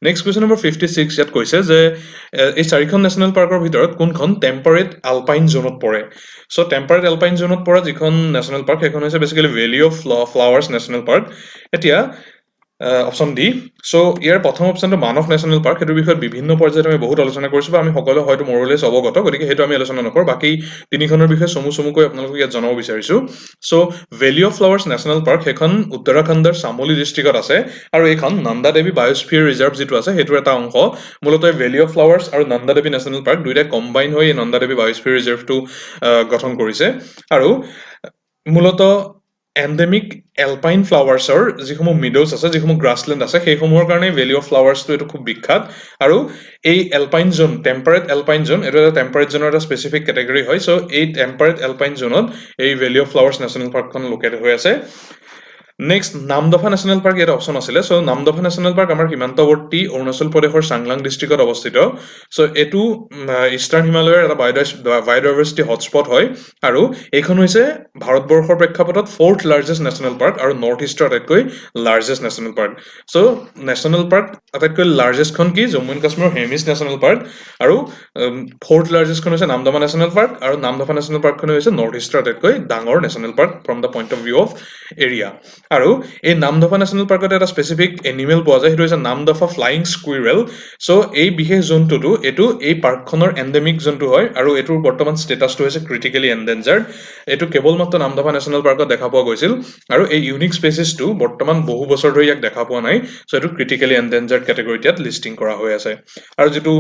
নেক্সট কুৱেশ্যন নম্বৰ 56 ইয়াত কৈছে যে এই চাৰিখন নেশ্যনেল পাৰ্কৰ ভিতৰত কোনখন টেম্পাৰেট আলপাইন জোনত পৰে। চ' টেম্পাৰেট এলপাইন জোনত পৰা যিখন নেশ্যনেল পাৰ্ক সেইখন হৈছে basically valley of flowers national park. এতিয়া অপশ্যন ডি। চ' ইয়াৰ প্ৰথম অপশ্যনটো মানস নেশ্যনেল পাৰ্ক, সেইটোৰ বিষয়ত বিভিন্ন পৰ্যায়ত আমি বহুত আলোচনা কৰিছোঁ বা আমি সকলোৱে হয়তো মৰলেছ অৱগত, গতিকে সেইটো আমি আলোচনা নকৰোঁ। বাকী তিনিখনৰ বিষয়ে চমুকৈ আপোনালোকক ইয়াত জনাব বিচাৰিছোঁ। So' valley of flowers national park সেইখন উত্তৰাখণ্ডৰ চামোলি ডিষ্ট্ৰিক্টত আছে, আৰু এইখন নন্দা দেৱী বায়'স্ফিয়াৰ ৰিজাৰ্ভ যিটো আছে সেইটোৰ এটা অংশ। মূলতঃ ভেলি অফ ফ্লাৱাৰ্ছ আৰু নন্দা দেৱী নেশ্যনেল পাৰ্ক দুয়োটাই কম্বাইন হৈ নন্দা দেৱী বায়'স্ফিয়াৰ ৰিজাৰ্ভটো গঠন কৰিছে, আৰু মূলতঃ এণ্ডেমিক এলপাইন ফ্লাৱাৰ্ছৰ যিসমূহ মিডোজ আছে, যিসমূহ গ্ৰাছলেণ্ড আছে, সেইসমূহৰ কাৰণে ভেলি অফ ফ্লাৱাৰ্ছটো এইটো খুব বিখ্যাত। আৰু এই এলপাইন জোন, টেম্পাৰেট এলপাইন জোন, এইটো এটা টেম্পাৰেট জোনৰ এটা স্পেচিফিক কেটেগৰী হয়। চ' এই টেম্পাৰেট এলপাইন জোনত এই ভেলি অফ ফ্লাৱাৰ্ছ নেশ্যনেল পাৰ্কখন লোকেট হৈ আছে। নেক্সট নামদফা নেশ্যনেল পাৰ্ক ইয়াত অপশ্যন আছিলে। চ' নামদফা নেশ্যনেল পাৰ্ক আমাৰ সীমান্তৱৰ্তী অৰুণাচল প্ৰদেশৰ চাংলাং ডিষ্ট্ৰিক্টত অৱস্থিত। চ' এইটো ইষ্টাৰ্ণ হিমালয়ৰ এটা বায়'ডাইভাৰ্চিটি হটস্পট হয়, আৰু এইখন হৈছে ভাৰতবৰ্ষৰ প্ৰেক্ষাপটত 4th লাৰ্জেষ্ট নেশ্যনেল পাৰ্ক আৰু নৰ্থ ইষ্টৰ আটাইতকৈ লাৰ্জেষ্ট নেশ্যনেল পাৰ্ক। চ' নেশ্যনেল পাৰ্ক আটাইতকৈ লাৰ্জেষ্টখন কি? জম্মু এণ্ড কাশ্মীৰৰ হেমিছ নেশ্যনেল পাৰ্ক, আৰু 4th লাৰ্জেষ্টখন হৈছে নামদফা নেশ্যনেল পাৰ্ক, আৰু নামদফা নেশ্যনেল পাৰ্কখন হৈছে নৰ্থ ইষ্টৰ আটাইতকৈ ডাঙৰ national park from the point of view of area. আৰু এই নামদফা নেশ্যনেল পাৰ্কত এটা স্পেচিফিক এনিমেল পোৱা যায়, সেইটো হৈছে নামদফা ফ্লাইং স্কুইৰেল। চ' এই বিশেষ জন্তুটো এইটো এই পাৰ্কখনৰ এণ্ডেমিক জন্তু হয়, আৰু এইটোৰ বৰ্তমান ষ্টেটাছটো হৈছে ক্ৰিটিকেলি এণ্ডেঞ্জাৰ্ড। এইটো কেৱল মাত্ৰ নামদফা নেশ্যনেল পাৰ্কত দেখা পোৱা গৈছিল, আৰু এই ইউনিক স্পেচিছটো বৰ্তমান বহু বছৰ ধৰি ইয়াক দেখা পোৱা নাই। চ' এইটো ক্ৰিটিকেলি এণ্ডেঞ্জাৰ্ড কেটেগৰীত ইয়াত লিষ্টিং কৰা হৈ আছে। আৰু যিটো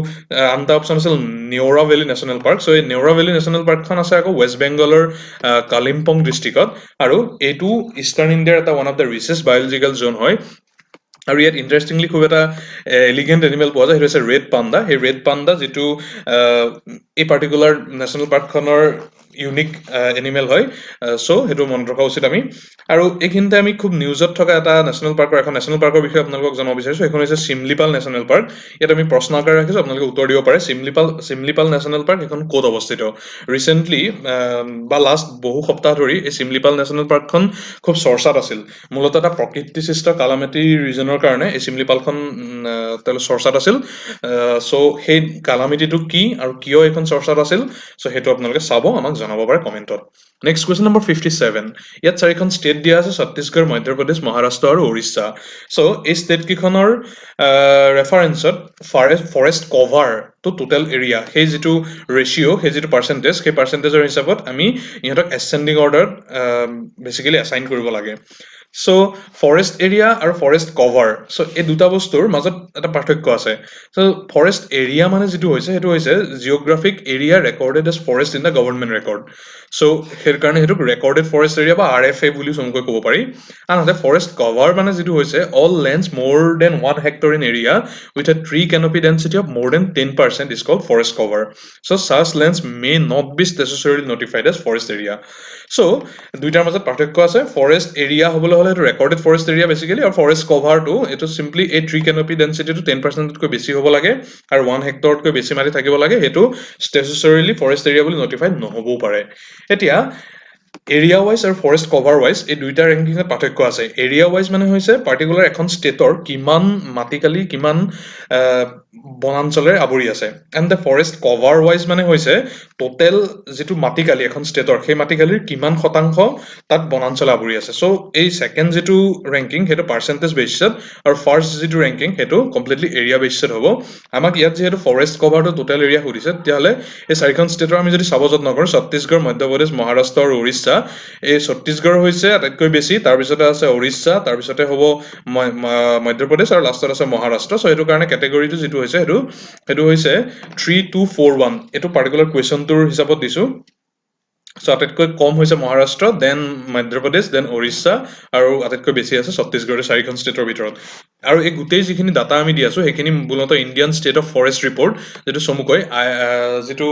আন এটা অপশ্যন আছিল নেওৰা ভেলী নেশ্যনেল পাৰ্ক। চ' এই নেওৰা ভেলী নেশ্যনেল পাৰ্কখন আছে আকৌ ৱেষ্ট বেংগলৰ কালিম্পং ডিষ্ট্ৰিক্টত, আৰু এইটো ইষ্টাৰ্ণ ইণ্ডিয়াৰ এটা ওৱান অফ দ্য ৰিচেষ্ট বায়'লজিকেল জোন হয়। আৰু ইয়াত ইণ্টাৰেষ্টিংলি খুব এটা এলিগেণ্ট এনিমেল পোৱা যায়, সেইটো হৈছে ৰেড পাণ্ডা। সেই ৰেড পাণ্ডা যিটো এই পাৰ্টিকুলাৰ নেশ্যনেল পাৰ্কখনৰ ইউনিক এনিমেল হয়। চ' সেইটো মনত ৰখা উচিত আমি। আৰু এইখিনিতে আমি খুব নিউজত থকা এটা নেশ্যনেল পাৰ্কৰ বিষয়ে আপোনালোকক জনাব বিচাৰিছোঁ। সেইখন হৈছে চিমলিপাল নেশ্যনেল পাৰ্ক। ইয়াত আমি প্ৰশ্ন আকাৰে ৰাখিছোঁ, আপোনালোকে উত্তৰ দিব পাৰে। চিমলিপাল নেশ্যনেল পাৰ্ক সেইখন ক'ত অৱস্থিত? ৰিচেণ্টলি বা লাষ্ট বহু সপ্তাহ ধৰি এই চিমলিপাল নেশ্যনেল পাৰ্কখন খুব চৰ্চাত আছিল। মূলতঃ এটা প্ৰকৃতিসৃষ্ট কালামিটি ৰিজনৰ কাৰণে এই চিমলিপালখন চৰ্চাত আছিল। চ' সেই কালামিটিটো কি আৰু কিয় এইখন চৰ্চাত আছিল, চ' সেইটো আপোনালোকে চাব, আমাক জনাব পাৰে কমেণ্টত। Next question number 57। ইয়াত চাৰিখন ষ্টেট দিয়া আছে, ছত্তীশগড়, মধ্যপ্ৰদেশ, মহাৰাষ্ট্ৰ আৰু উৰিষ্যা। চ' এই ষ্টেটকেইখনৰ ৰেফাৰেঞ্চত forest cover to total area, সেই যিটো ৰেচিঅ', সেই যিটো পাৰ্চেণ্টেজ, সেই পাৰ্চেণ্টেজৰ হিচাপত আমি ইহঁতক এছেণ্ডিং অৰ্ডাৰত বেচিকেলি এছাইন কৰিব লাগে। চ' ফৰেষ্ট এৰিয়া আৰু ফৰেষ্ট কভাৰ, চ' এই দুটা বস্তুৰ মাজত এটা পাৰ্থক্য আছে। চ' ফৰেষ্ট এৰিয়া মানে যিটো হৈছে সেইটো হৈছে geographic area recorded as forest in the government record. So' সেইকাৰণে সেইটোক ৰেকৰ্ডেড ফৰেষ্ট এৰিয়া বা RFA বুলি চমুকৈ ক'ব পাৰি। আনহাতে ফৰেষ্ট কভাৰ মানে যিটো হৈছে all lands more than 1 hectare in area with a tree canopy density of more than 10% is called forest cover. So' such lands may not be necessarily notified as forest area. চ' দুইটাৰ মাজত পাৰ্থক্য আছে। Forest area হ'বলৈ হ'লে সেইটো recorded forest area basically, আৰু forest কভাৰটো এইটো চিম্পলি এই ট্ৰী কেনপি ডেঞ্চিটিটো 10%তকৈ বেছি হ'ব লাগে আৰু 1 হেক্টৰতকৈ বেছি মাটি থাকিব লাগে, সেইটো ষ্টেচুচৰিলি ফৰেষ্ট এৰিয়া বুলি নটিফাইড নহ'বও পাৰে। এতিয়া এৰিয়া ৱাইজ আৰু ফৰেষ্ট কভাৰ ৱাইজ এই দুইটা ৰেংকিঙত পাৰ্থক্য আছে। এৰিয়া ৱাইজ মানে হৈছে পাৰ্টিকুলাৰ এখন ষ্টেটৰ কিমান মাটিকালি, কিমান বনাঞ্চলেৰে আৱৰি আছে। And the forest cover wise মানে হৈছে টোটেল যিটো মাটিকালি এখন ষ্টেটৰ, সেই মাটিকালিৰ কিমান শতাংশ তাত বনাঞ্চল আৱৰি আছে। চ' এই ছেকেণ্ড যিটো ৰেংকিং সেইটো পাৰ্চেণ্টেজ বেচিছত, আৰু ফাৰ্ষ্ট যিটো ৰেংকিং সেইটো কমপ্লিটলি এৰিয়া বেচিছত হ'ব। আমাক ইয়াত যিহেতু ফৰেষ্ট কভাৰটো টোটেল এৰিয়া সুধিছে, তেতিয়াহ'লে এই চাৰিখন ষ্টেটৰ আমি যদি চাব যত্ন কৰোঁ, ছত্তীশগড়, মধ্যপ্ৰদেশ, মহাৰাষ্ট্ৰ আৰু উৰিষ্যা। এই ছত্তীশগড় হৈছে আটাইতকৈ বেছি, তাৰপিছতে আছে উৰিষ্যা, তাৰপিছতে হ'ব মধ্যপ্ৰদেশ, আৰু লাষ্টত আছে মহাৰাষ্ট্ৰ। চ' সেইটো কাৰণে কেটেগৰীটো যিটো হৈছে সেইটো হৈছে 3241। এইটো পাৰ্টিকুলাৰ কুৱেশ্যনটোৰ হিচাপত দিছোঁ। চ' আটাইতকৈ কম হৈছে মহাৰাষ্ট্ৰ, দেন মধ্যপ্ৰদেশ, দেন উৰিষ্যা, আৰু আটাইতকৈ বেছি আছে ছত্তীশগড়ৰ চাৰিখন ষ্টেটৰ ভিতৰত। আৰু এই গোটেই যিখিনি ডাটা আমি দি আছো সেইখিনি মূলতঃ Indian state of forest report, যিটো চমুকৈ যিটো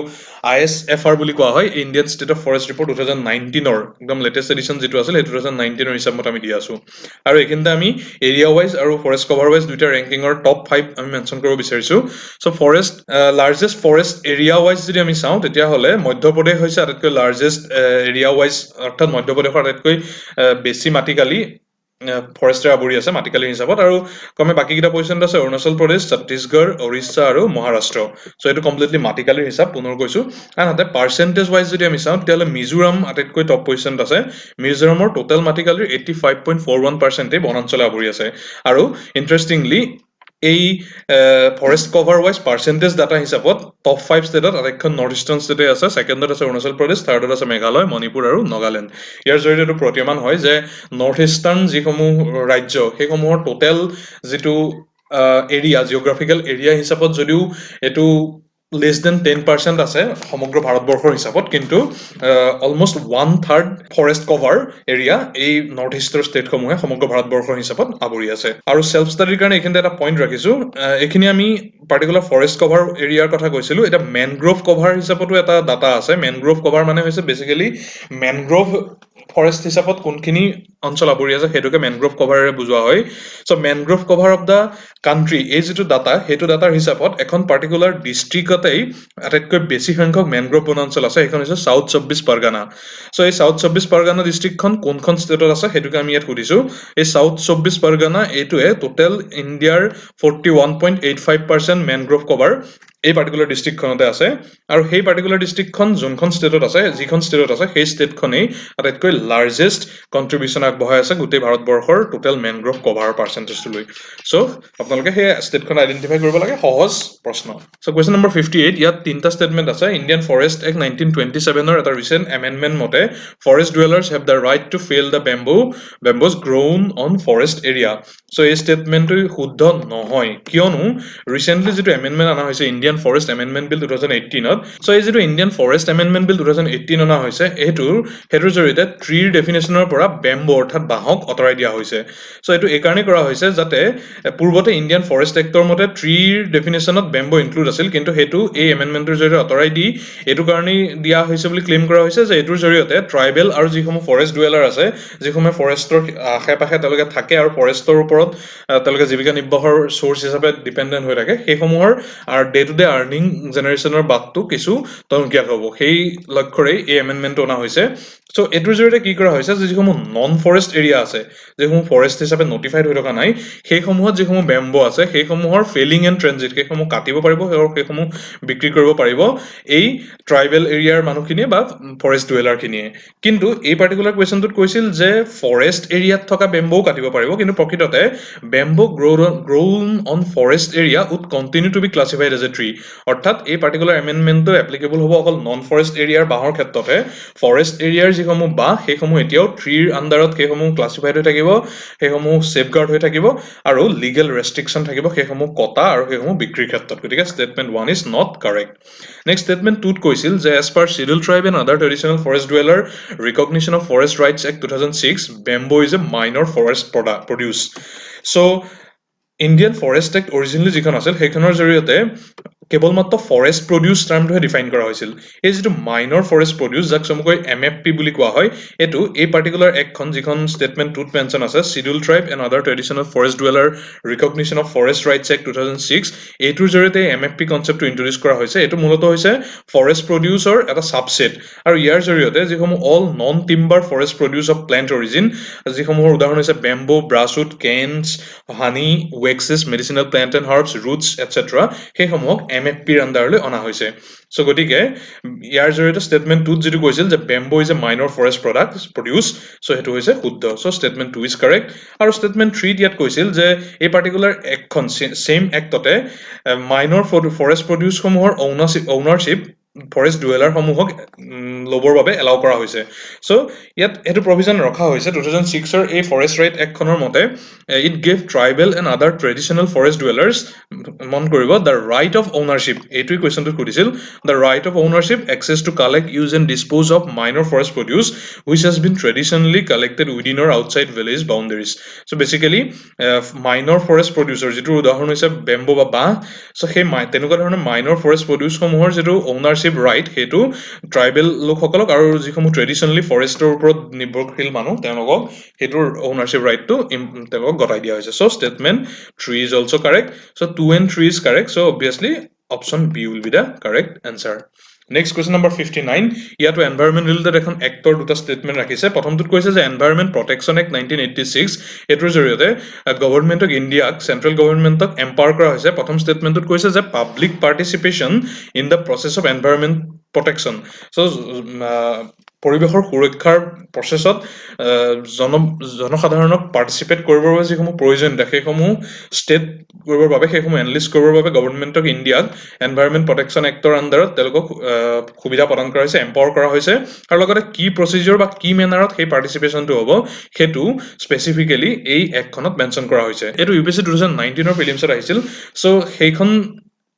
ISFR বুলি কোৱা হয়, Indian state of forest report 2019 একদম লেটেষ্ট এডিশ্যন যিটো আছিল সেই 2019 হিচাপত আমি দি আছো। আৰু এইখিনিতে আমি এৰিয়া ৱাইজ আৰু ফৰেষ্ট কভাৰ ৱাইজ দুইটা ৰেংকিঙৰ টপ 5 আমি মেনশ্যন কৰিব বিচাৰিছো। So' forest largest forest area wise যদি আমি চাওঁ তেতিয়াহ'লে মধ্যপ্ৰদেশ হৈছে আটাইতকৈ লাৰ্জেষ্ট এৰিয়া ৱাইজ, অৰ্থাৎ মধ্যপ্ৰদেশৰ আটাইতকৈ বেছি মাটিকালি ফৰেষ্টে আৱৰি আছে মাটিকালি হিচাপত। আৰু ক্ৰমে বাকীকেইটা পজিশ্যনত আছে অৰুণাচল প্ৰদেশ, ছত্তীশগড়, উৰিষ্যা আৰু মহাৰাষ্ট্ৰ। চ' এইটো কমপ্লিটলি মাটিকালিৰ হিচাপ পুনৰ কৈছো। আনহাতে পাৰ্চেণ্টেজ ৱাইজ যদি আমি চাওঁ তেতিয়াহ'লে মিজোৰাম আটাইতকৈ টপ পজিশ্যনত আছে। মিজোৰামৰ টোটেল মাটিকালিৰ 85.41% বনাঞ্চলে আৱৰি আছে। আৰু ইণ্টাৰেষ্টিংলি এই forest cover wise percentage data হিচাপত টপ 5 ষ্টেটত আটাইখন নৰ্থ ইষ্টাৰ্ণ ষ্টেটে আছে। ছেকেণ্ডত আছে অৰুণাচল প্ৰদেশ, থাৰ্ডত আছে মেঘালয়, মণিপুৰ আৰু নাগালেণ্ড। ইয়াৰ জৰিয়তে এইটো প্ৰতীয়মান হয় যে নৰ্থ ইষ্টাৰ্ণ যিসমূহ ৰাজ্য সেইসমূহৰ টোটেল যিটো এৰিয়া, জিঅ'গ্ৰাফিকেল এৰিয়া হিচাপত যদিও এইটো লেছ দেন 10% আছে সমগ্ৰ ভাৰতবৰ্ষৰ হিচাপত, কিন্তু অলমষ্ট 1/3 ফৰেষ্ট কভাৰ এৰিয়া এই নৰ্থ ইষ্টৰ ষ্টেটসমূহে সমগ্ৰ ভাৰতবৰ্ষৰ হিচাপত আৱৰি আছে। আৰু চেল্ফ ষ্টাডিৰ কাৰণে এইখিনিতে এটা পইণ্ট ৰাখিছো, এইখিনি আমি পাৰ্টিকুলাৰ ফৰেষ্ট কভাৰ এৰিয়াৰ কথা কৈছিলো। এতিয়া মেনগ্ৰোভ কভাৰ হিচাপতো এটা ডাটা আছে। মেনগ্ৰোভ কভাৰ মানে হৈছে বেচিকেলি মেনগ্ৰোভ ফৰেষ্ট হিচাপত কোনখিনি অঞ্চল আৱৰি আছে সেইটোকে মেনগ্ৰোভ কভাৰেৰে বুজোৱা হয়। So' mangrove cover of the country, এই যিটো ডাটা সেইটো ডাটাৰ হিচাপত এখন পাৰ্টিকুলাৰ ডিষ্ট্ৰিক্টতেই আটাইতকৈ বেছি সংখ্যক মেনগ্ৰোভ বনাঞ্চল আছে, সেইখন হৈছে চাউথ 24 পৰগনা। চ' এই চাউথ 24 পৰগনা ডিষ্ট্ৰিক্টখন কোনখন ষ্টেটত আছে সেইটোকে আমি ইয়াত সুধিছো। এই চাউথ 24 পৰগনা এইটোৱে টোটেল ইণ্ডিয়াৰ 41.85% মেনগ্ৰোভ কভাৰ এই পাৰ্টিকুলাৰ ডিষ্ট্ৰিক্টখনতে আছে। আৰু সেই পাৰ্টিকুলাৰ ডিষ্ট্ৰিক্টখন যোনখন ষ্টেটত আছে, যিখন ষ্টেটত আছে সেই ষ্টেটখনেই আটাইতকৈ লাৰ্জেষ্ট কণ্ট্ৰিবিউশ্যন আগবঢ়াই আছে গোটেই ভাৰতবৰ্ষৰ টোটেল মেনগ্ৰোভ কভাৰৰ পাৰ্চেণ্টেজটো লৈ। চ' আপোনালোকে সেই ষ্টেটখন আইডেণ্টিফাই কৰিব লাগে, সহজ প্ৰশ্ন। চ' কুৱেশ্যন নম্বৰ 58, ইয়াত তিনিটা ষ্টেটমেণ্ট আছে। ইণ্ডিয়ান ফৰেষ্ট এক্ট 1927 এটা ৰিচেণ্ট এমেণ্ডমেণ্ট মতে forest dwellers have the right to fell the bamboos grown on forest area. So' এই ষ্টেটমেণ্টটো শুদ্ধ নহয়, কিয়নো ৰিচেণ্টলি যিটো এমেণ্ডমেণ্ট অনা হৈছে ইণ্ডিয়ান ফৰেষ্ট এমেণ্ডমেণ্ট বিল 2018ত, চ' এই যিটো ইণ্ডিয়ান ফৰেষ্ট এমেণ্ডমেণ্ট বিল 2018 অনা হৈছে সেইটোৰ জৰিয়তে ট্ৰিৰ ডেফিনেশ্যনৰ পৰা বেম্বো অৰ্থাৎ বাঁহক আঁতৰাই দিয়া হৈছে। চ' এইটো এইকাৰণেই কৰা হৈছে যাতে পূৰ্বতে ইণ্ডিয়ান ফৰেষ্ট এক্টৰ মতে ট্ৰিৰ ডেফিনেশ্যনত বেম্বো ইনক্লুড আছিল, কিন্তু সেইটো এই এমেণ্ডমেণ্টৰ জৰিয়তে আঁতৰাই দি এইটো কাৰণেই দিয়া হৈছে বুলি ক্লেইম কৰা হৈছে যে এইটোৰ জৰিয়তে ট্ৰাইবেল আৰু যিসমূহ ফৰেষ্ট ডুৱেলাৰ আছে, যিসমূহে ফৰেষ্টৰ আশে পাশে তেওঁলোকে থাকে আৰু ফৰেষ্টৰ ওপৰত তেওঁলোকে জীৱিকা নিৰ্বাহৰ চ'ৰ্চ হিচাপে ডিপেণ্ডেণ্ট হৈ থাকে, সেইসমূহৰ ডে টু ডে আৰ্নিং জেনেৰেশ্যনৰ বাটটো কিছু টনকিয়াল হ'ব। সেই লক্ষ্যৰেই এই এমেণ্ডমেণ্টটো অনা হৈছে। চ' এইটোৰ জৰিয়তে কি কৰা হৈছে যে যিসমূহ নন ফৰেষ্ট এৰিয়া আছে, যিসমূহ ফৰেষ্ট হিচাপে নটিফাইড হৈ থকা নাই, সেইসমূহত যিসমূহ বেম্বো আছে সেইসমূহৰ ফেলিং এণ্ড ট্ৰেনজিট, সেইসমূহ কাটিব পাৰিব আৰু সেইসমূহ বিক্ৰী কৰিব পাৰিব এই ট্ৰাইবেল এৰিয়াৰ মানুহখিনিয়ে বা ফৰেষ্ট ডুৱেলাৰখিনিয়ে। কিন্তু এই পাৰ্টিকুলাৰ কুৱেশ্যনটোত কৈছিল যে ফৰেষ্ট এৰিয়াত থকা বেম্বো কাটিব পাৰিব, কিন্তু প্ৰকৃততে bamboo grown on forest area would continue to be classified as a tree. অৰ্থাৎ এই পাৰ্টিকুলাৰ এমেণ্ডমেণ্টটো এপ্লিকেবল হ'ব অকল নন ফৰেষ্ট এৰিয়াৰ বাঁহৰ ক্ষেত্ৰতে। ফৰেষ্ট এৰিয়াৰ যিসমূহ বাঁহ সেইসমূহ এতিয়াও ট্ৰিৰ আণ্ডাৰত সেইসমূহ ক্লাছিফাইড হৈ থাকিব, সেইসমূহ ছেফগাৰ্ড হৈ থাকিব আৰু লিগেল ৰেষ্ট্ৰিকশ্যন থাকিব সেইসমূহ কটা আৰু সেইসমূহ বিক্ৰীৰ ক্ষেত্ৰত। গতিকে statement 1 is not correct. Next statement 2ত কৈছিল যে as per schedule tribe and other traditional forest dweller recognition of forest rights act 2006 bamboo is a minor forest produce. So' Indian forest act originally যিখন আছিল সেইখনৰ জৰিয়তে কেৱল মাত্ৰ forest produce টাৰ্মটোহে define কৰা হৈছিল। এই যিটো মাইনৰ ফৰেষ্ট প্ৰডিউচ, যাক চমুকৈ MFP বুলি কোৱা হয়, এইটো এই পাৰ্টিকুলাৰ এক্টখন যিখন ষ্টেটমেণ্ট 2ত মেনশ্যন আছে, schedule tribe and other traditional forest dweller recognition of forest rights act 2006, এইটোৰ জৰিয়তে MFP কনচেপ্টটো ইন্ট্ৰডিউচ কৰা হৈছে। এইটো মূলতঃ হৈছে ফৰেষ্ট প্ৰডিউচৰ এটা ছাবছেট, আৰু ইয়াৰ জৰিয়তে যিসমূহ all non timber forest produce of plant origin, যিসমূহৰ উদাহৰণ হৈছে bamboo, brushwood, canes, honey, waxes, medicinal plant and herbs, roots etcetera, সেইসমূহক MFPৰ আণ্ডাৰলৈ অনা হৈছে। চ' গতিকে ইয়াৰ জৰিয়তে ষ্টেটমেণ্ট 2ত যিটো কৈছিল যে bamboo is a minor forest produce, so' সেইটো হৈছে শুদ্ধ। So' statement 2 is correct. আৰু ষ্টেটমেণ্ট 3ত ইয়াত কৈছিল যে এই পাৰ্টিকুলাৰ এক্টখন ছেম এক্টতে মাইনৰ ফৰেষ্ট প্ৰডিউচসমূহৰ অ'নাৰশ্বিপ ফৰেষ্ট ডুৱেলাৰসমূহক ল'বৰ বাবে এলাউ কৰা হৈছে। চ' ইয়াত এইটো প্ৰভিজন ৰখা হৈছে 2006ৰ এই ফৰেষ্ট ৰাইট এক্টখনৰ মতে it gave tribal and other traditional forest dwellers মন কৰিব দ্য ৰাইট অফ অ'নাৰশ্বিপ, এইটোৱে কুৱেশ্যনটোত সুধিছিল, the right of ownership access to collect use and dispose of minor forest produce which has been traditionally collected within or outside village boundaries. So' basically minor forest প্ৰডিউচৰ যিটো উদাহৰণ হৈছে bamboo বা বাঁহ, চ' সেই তেনেকুৱা ধৰণৰ মাইনৰ ফৰেষ্ট প্ৰডিউচসমূহৰ যিটো অ'নাৰশ্বিপ ৰাইট সেইটো ট্ৰাইবেল লোকসকলক আৰু যিসমূহ ট্ৰেডিশ্যনেলি ফৰেষ্টৰ ওপৰত নিৰ্ভৰশীল মানুহ তেওঁলোকক সেইটোৰ অ'নাৰশ্বিপ ৰাইটটো তেওঁলোকক গতাই দিয়া হৈছে। So' statement 3 is also' correct. So' 2 and 3 is correct. So' obviously option B will be the correct answer. Next question number 59, ইয়াতো এনভাইৰমেণ্ট ৰিলেটেড এখন এক্টৰ দুটা ষ্টেটমেণ্ট ৰাখিছে। প্ৰথমটোত কৈছে যে এনভাইৰমেণ্ট প্ৰটেকশ্যন এক্ট 1986 এইটোৰ জৰিয়তে গভৰ্ণমেণ্ট অফ ইণ্ডিয়াক চেণ্ট্ৰেল গভৰ্ণমেণ্টক এম্পাৱাৰ কৰা হৈছে। প্ৰথম ষ্টেটমেণ্টটোত কৈছে যে public participation in the process of environment protection. So' পৰিৱেশৰ সুৰক্ষাৰ প্ৰচেছত জনসাধাৰণক পাৰ্টিচিপেট কৰিবৰ বাবে যিসমূহ প্ৰয়োজনীয়তা সেইসমূহ ষ্টেট কৰিবৰ বাবে সেইসমূহ এনলিষ্ট কৰিবৰ বাবে গভৰ্ণমেণ্ট অফ ইণ্ডিয়াক এনভাইৰমেণ্ট প্ৰটেকশ্যন এক্টৰ আণ্ডাৰত তেওঁলোকক সুবিধা প্ৰদান কৰা হৈছে, এম্পাৱাৰ কৰা হৈছে, আৰু লগতে কি প্ৰচিডিউৰ বা কি মেনাৰত সেই পাৰ্টিচিপেশ্যনটো হ'ব সেইটো স্পেচিফিকেলি এই এক্টখনত মেনশ্যন কৰা হৈছে। এইটো UPSC 2019ৰ প্ৰিলিমছত আহিছিল। চ' সেইখন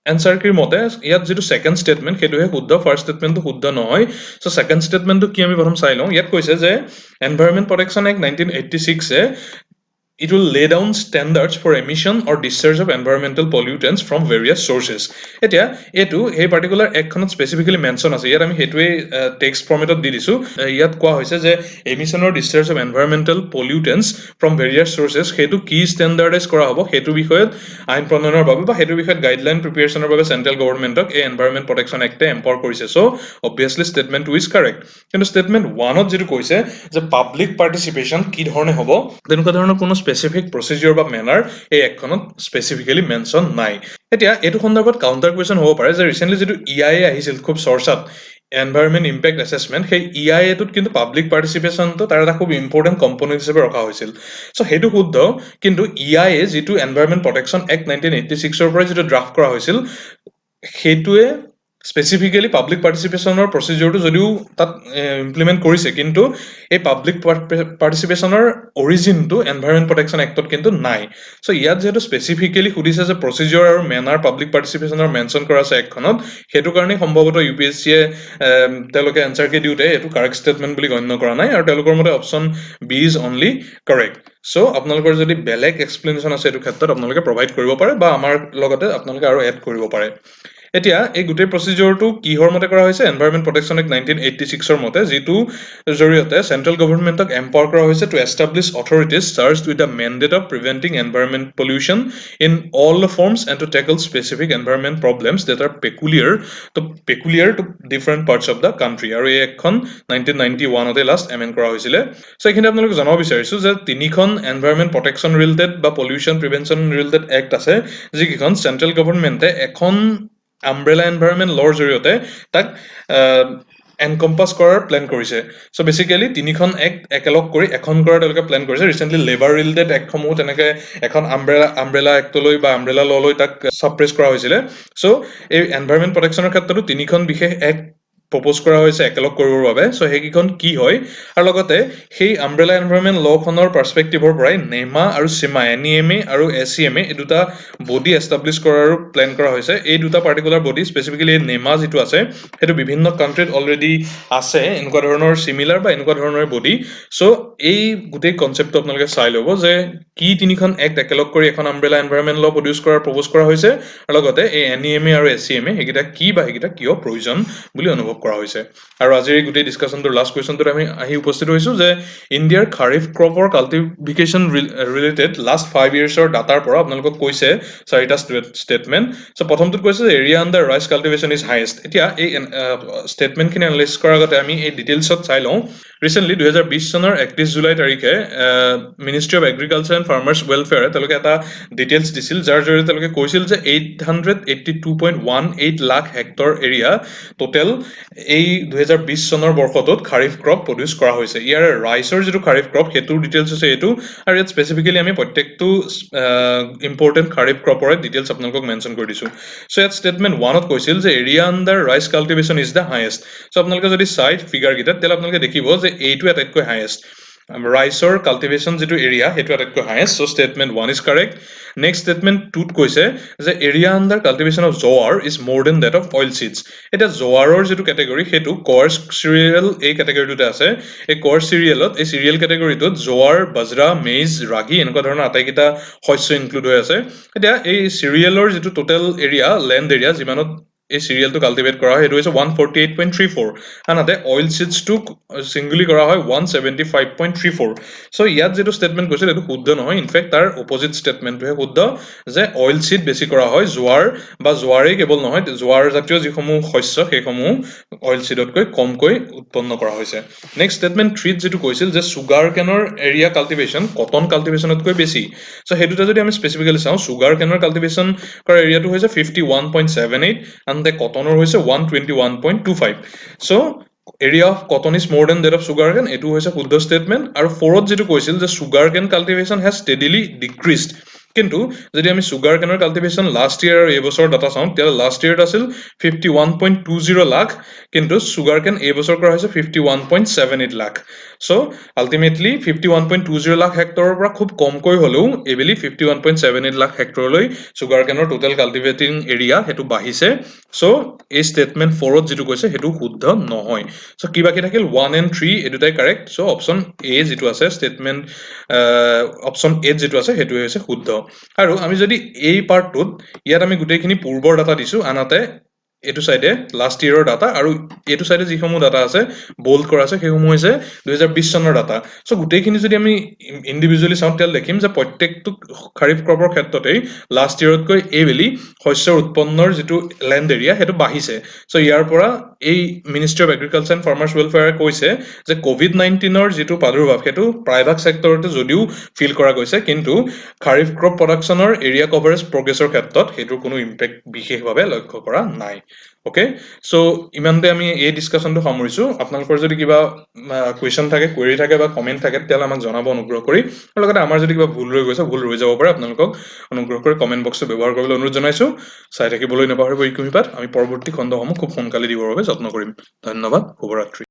এনচাৰ কিৰ মতে ইয়াত যিটো ছেকেণ্ড ষ্টেটমেণ্ট সেইটোহে শুদ্ধ, ফাৰ্ষ্ট ষ্টেটমেণ্টটো শুদ্ধ নহয়। চ' ছেকেণ্ড ষ্টেটমেণ্টটো কি আমি প্ৰথম চাই লওঁ। ইয়াত কৈছে যে environment protection act 1986 it will lay down standards for emission or discharge of environmental pollutants from various sources. এতিয়া এইটো সেই পাৰ্টিকুলাৰ এক্টখনত স্পেচিফিকেলি মেনশ্যন আছে। ইয়াত আমি সেইটোৱেই টেক্সট ফৰ্মেটত দি দিছোঁ। ইয়াত কোৱা হৈছে যে emission or discharge of environmental pollutants from various sources সেইটো কি ষ্টেণ্ডাৰ্ডাইজ কৰা হ'ব সেইটো বিষয়ত আইন প্ৰণয়নৰ বাবে বা সেইটো বিষয়ত গাইডলাইন প্ৰিপেৰেশ্যনৰ বাবে চেণ্ট্ৰেল গভৰ্ণমেণ্টক এই এনভাইৰমেণ্ট প্ৰটেকশ্যন এক্টে এম্পাৱাৰ কৰিছে। চ' অবভিয়াছলি ষ্টেটমেণ্ট 2 ইজ কাৰেক্ট। কিন্তু ষ্টেটমেণ্ট 1ত যিটো কৈছে যে পাব্লিক পাৰ্টিচিপেশ্যন কি ধৰণে হ'ব তেনেকুৱা ধৰণৰ কোনো স্পেচিফিক প্ৰচিডিউৰ বা মেনাৰ এই এক্টখনত স্পেচিফিকেলি মেনশ্যন নাই। এতিয়া এইটো সন্দৰ্ভত কাউণ্টাৰ কুৱেশ্যন হ'ব পাৰে যে ৰিচেণ্টলি যিটো EIA আহিছিল খুব চৰ্চাত এনভাইৰমেণ্ট ইম্পেক্ট এছেছমেণ্ট, সেই EIA-টোত কিন্তু পাব্লিক পাৰ্টিচিপেশ্যনটো তাৰ এটা খুব ইম্পৰ্টেণ্ট কম্পনেণ্ট হিচাপে ৰখা হৈছিল। চ' সেইটো শুদ্ধ, কিন্তু EIA যিটো এনভাইৰমেণ্ট প্ৰটেকশ্যন এক্ট 1986ৰ পৰা যিটো ড্ৰাফ্ট কৰা হৈছিল সেইটোৱে স্পেচিফিকেলি পাব্লিক পাৰ্টিচিপেশ্যনৰ প্ৰচিডিউৰটো যদিও তাত ইমপ্লিমেণ্ট কৰিছে, কিন্তু এই পাব্লিক পাৰ্টিচিপেশ্যনৰ অৰিজিনটো এনভাইৰমেণ্ট প্ৰটেকশ্যন এক্টত কিন্তু নাই। চ' ইয়াত যিহেতু স্পেচিফিকেলি সুধিছে যে প্ৰচিডিউৰ আৰু মেনাৰ পাব্লিক পাৰ্টিচিপেশ্যনৰ মেনশ্যন কৰা আছে এক্টখনত, সেইটো কাৰণেই সম্ভৱতঃ UPSC-য়ে তেওঁলোকে এনচাৰ কি দিওঁতে এইটো কাৰেক্ট ষ্টেটমেণ্ট বুলি গণ্য কৰা নাই আৰু তেওঁলোকৰ মতে option B is only correct. So' আপোনালোকৰ যদি বেলেগ এক্সপ্লেনেশ্যন আছে এইটো ক্ষেত্ৰত আপোনালোকে প্ৰভাইড কৰিব পাৰে বা আমাৰ লগতে আপোনালোকে আৰু এড কৰিব পাৰে। এতিয়া এই গোটেই প্ৰচিডিউৰটো কিহৰ মতে কৰা হৈছে, এনভাইৰমেণ্ট প্ৰটেকশ্যন এক্ট 1986ৰ মতে, যিটো জৰিয়তে চেণ্ট্ৰেল গভৰ্ণমেণ্টক এম্পাৱাৰ কৰা হৈছে to establish authorities charged with the mandate of preventing environment pollution in all the forms and to tackle specific environment problems that are peculiar to different parts of the country. আৰু এই এক্টখন 1991তে last amend কৰা হৈছিলে। চ' এইখিনি আপোনালোকে জনাব বিচাৰিছোঁ যে তিনিখন এনভাইৰমেণ্ট প্ৰটেকশ্যন ৰিলেটেড বা পলিউশ্যন প্ৰিভেনশ্যন ৰিলেটেড এক্ট আছে যিকেইখন চেণ্ট্ৰেল গভৰ্ণমেণ্টে এখন আমব্ৰেলা এনভাইৰমেণ্ট ল'ৰ জৰিয়তে তাক এনকম্পাছ কৰাৰ প্লেন কৰিছে। চ' বেচিকেলি তিনিখন এক্ট একেলগ কৰি এখন কৰাৰ তেওঁলোকে প্লেন কৰিছে। ৰিচেণ্টলি লেবাৰ ৰিলেটেড এক্টসমূহ তেনেকৈ এখন আমব্ৰেলা এক্টলৈ বা আমব্ৰেলা ল'লৈ তাক ছাবপ্ৰেছ কৰা হৈছিলে। চ' এই এনভাইৰমেণ্ট প্ৰটেকশ্যনৰ ক্ষেত্ৰতো তিনিখন বিশেষ এক্ট প্ৰপ'জ কৰা হৈছে একেলগ কৰিবৰ বাবে। চ' সেইকেইখন কি হয়, আৰু লগতে সেই আমব্ৰেলা এনভাইৰমেণ্ট ল'খনৰ পাৰ্চপেক্টিভৰ পৰাই নেমা আৰু চিমা NEMA আৰু SCMA এই দুটা বডি এষ্টাব্লিছ কৰাৰো প্লেন কৰা হৈছে। এই দুটা পাৰ্টিকুলাৰ বডি স্পেচিফিকেলি নেমা যিটো আছে সেইটো বিভিন্ন কাণ্ট্ৰিত অলৰেডি আছে এনেকুৱা ধৰণৰ চিমিলাৰ বা এনেকুৱা ধৰণৰ বডি। চ' এই গোটেই কনচেপ্টটো আপোনালোকে চাই ল'ব যে কি তিনিখন এক্ট একেলগ কৰি এখন আমব্ৰেলা এনভাইৰমেণ্ট ল' প্ৰপ'জ কৰা হৈছে, আৰু লগতে এই NEMA আৰু SCMA সেইকেইটা কি বা সেইকেইটা কিয় প্ৰয়োজন বুলি অনুভৱ কৰা হৈছে। আৰু আজিৰ এই গোটেই ডিছকাশ্যনটোৰ লাষ্ট কুৱেশ্যনটোত আমি আহি উপস্থিত হৈছোঁ যে ইণ্ডিয়াৰ খাৰিফ ক্ৰপৰ কাল্টিভেশ্যন ৰিলেটেড লাষ্ট 5 yearsৰ ডাটাৰ পৰা আপোনালোকক কৈছে 4টা ষ্টেটমেণ্ট। চ' প্ৰথমটোত কৈছে যে area under rice cultivation is highest. এতিয়া এই ষ্টেটমেণ্টখিনি এনালাইজ কৰাৰ আগতে আমি এই ডিটেইলছত চাই লওঁ। ৰিচেণ্টলি 2020 চনৰ 31 23 জুলাই তাৰিখে ministry of agriculture and farmers ৱেলফেয়াৰে তেওঁলোকে এটা ডিটেইলছ দিছিল, যাৰ জৰিয়তে তেওঁলোকে কৈছিল যে 882.18 লাখ হেক্টৰ এৰিয়া টোটেল এই 2020 চনৰ বৰ্ষটোত খাৰিফ ক্ৰপ প্ৰডিউচ কৰা হৈছে। ইয়াৰ ৰাইচৰ যিটো খাৰিফ ক্ৰপ সেইটোৰ ডিটেইলছ হৈছে এইটো, আৰু ইয়াত স্পেচিফিকেলি আমি প্ৰত্যেকটো ইম্পৰ্টেণ্ট খাৰিফ ক্ৰপৰে ডিটেইলছ আপোনালোকক মেনশ্যন কৰি দিছোঁ। চ' ইয়াত ষ্টেটমেণ্ট 1ত কৈছিল যে area under rice cultivation is the highest. So' আপোনালোকে যদি চাই ফিগাৰকেইটাত তেতিয়াহ'লে আপোনালোকে দেখিব যে এইটো আটাইতকৈ হায়েষ্ট। ৰাইচৰ কাল্টিভেশ্যন যিটো এৰিয়া সেইটো আটাইতকৈ highest. So' statement 1 is correct. Next statement 2ত কৈছে যে area under cultivation of jowar is more than that of oil seeds. এতিয়া জোৱাৰৰ যিটো কেটেগৰী সেইটো কৰ্চ চিৰিয়েল এই কেটেগৰীটোতে আছে। এই কৰ্চ চিৰিয়েলত এই চিৰিয়েল কেটেগৰীটোত জোৱাৰ, বাজৰা, মেইজ, ৰাগি এনেকুৱা ধৰণৰ আটাইকেইটা শস্য ইনক্লুড হৈ আছে। এতিয়া এই চিৰিয়েলৰ যিটো টোটেল এৰিয়া, লেণ্ড এৰিয়া যিমানত এই চিৰিয়েলটো কাল্টিভেট কৰা হয় সেইটো হৈছে 148.34, আনহাতে অইল চিডছটোক ছিংগুলি কৰা হয় 175.34। চ' ইয়াত যিটো ষ্টেটমেণ্ট কৈছিল এইটো শুদ্ধ নহয়, ইনফেক্ট তাৰ অপজিট ষ্টেটমেণ্টটোহে শুদ্ধ, যে অইল চিড বেছি কৰা হয় জোৱাৰ, বা জোৱাৰেই কেৱল নহয়, জোৱাৰ জাতীয় যিসমূহ শস্য সেইসমূহ অইল চিডতকৈ কমকৈ উৎপন্ন কৰা হৈছে। নেক্সট ষ্টেটমেণ্ট 3ত যিটো কৈছিল যে চুগাৰ কেনৰ এৰিয়া কাল্টিভেশ্যন কটন কাল্টিভেশ্যনতকৈ বেছি। চ' সেইটোতে যদি আমি স্পেচিফিকেলি চাওঁ, চুগাৰ কেনৰ কাল্টিভেশ্যন কৰা এৰিয়াটো হৈছে 51.78, আনহাতে কটনৰ হৈছে 121.25। So' area of cotton is more than that of sugarcane, এইটো হৈছে শুদ্ধ ষ্টেটমেণ্ট। আৰু 4ত যিটো কৈছিল যে sugarcane cultivation has steadily decreased, কিন্তু যদি আমি চুগাৰ কেনৰ কাল্টিভেশ্যন লাষ্ট ইয়েৰ আৰু এইবছৰৰ ডাটা চাওঁ তেতিয়াহ'লে লাষ্ট ইয়েৰত আছিল 51.20 লাখ, কিন্তু চুগাৰ কেন এইবছৰ কৰা হৈছে 51.78 লাখ। চ' আল্টিমেটলি 51.20 লাখ হেক্টৰৰ পৰা খুব কমকৈ হ'লেও এইবেলি 51.78 লাখ হেক্টৰলৈ চুগাৰ কেনৰ টোটেল কাল্টিভেটিং এৰিয়া সেইটো বাঢ়িছে। চ' এই ষ্টেটমেণ্ট 4ত যিটো কৈছে সেইটো শুদ্ধ নহয়। চ' কি বাকী থাকিল 1 and 3 এই দুটাই কাৰেক্ট। চ' অপশ্যন এ যিটো আছে ষ্টেটমেণ্ট অপশ্যন এত যিটো আছে সেইটোৱে হৈছে শুদ্ধ। আৰু আমি যদি এই পাৰ্টটোত ইয়াত আমি গোটেইখিনি পূৰ্বৰ ডাটা দিছোঁ, আনহাতে এইটো চাইডে লাষ্ট ইয়েৰৰ ডাটা, আৰু এইটো চাইডে যিসমূহ ডাটা আছে বল্ড কৰা আছে সেইসমূহ হৈছে 2020 চনৰ ডাটা। চ' গোটেইখিনি যদি আমি ইণ্ডিভিজুৱেলি চাওঁ তেতিয়াহ'লে দেখিম যে প্ৰত্যেকটো খাৰিফ ক্ৰপৰ ক্ষেত্ৰতেই লাষ্ট ইয়েৰতকৈ এইবেলি শস্যৰ উৎপন্নৰ যিটো লেণ্ড এৰিয়া সেইটো বাঢ়িছে। চ' ইয়াৰ পৰা এই ministry of agriculture and farmers ৱেলফেয়াৰে কৈছে যে COVID-19ৰ যিটো প্ৰাদুৰ্ভাৱ সেইটো প্ৰায়ভাগ ছেক্টৰতে যদিও ফিল কৰা গৈছে, কিন্তু খাৰিফ ক্ৰপ প্ৰডাকশ্যনৰ এৰিয়া কভাৰেজ প্ৰগ্ৰেছৰ ক্ষেত্ৰত সেইটোৰ কোনো ইম্পেক্ট বিশেষভাৱে লক্ষ্য কৰা নাই। অ'কে, চ' ইমানতে আমি এই ডিছকাশ্যনটো সামৰিছোঁ। আপোনালোকৰ যদি কিবা কুৱেশ্যন থাকে, কুৱেৰি থাকে বা কমেণ্ট থাকে তেতিয়াহ'লে আমাক জনাব অনুগ্ৰহ কৰি, আৰু লগতে আমাৰ যদি কিবা ভুল ৰৈ গৈছে, ভুল ৰৈ যাব পাৰে, আপোনালোকক অনুগ্ৰহ কৰি কমেণ্ট বক্সটো ব্যৱহাৰ কৰিবলৈ অনুৰোধ জনাইছোঁ। চাই থাকিবলৈ নাপাহৰিব ইকুহিপাত। আমি পৰৱৰ্তী খণ্ডসমূহ খুব সোনকালে দিবৰ বাবে যত্ন কৰিম। ধন্যবাদ, শুভৰাত্ৰি।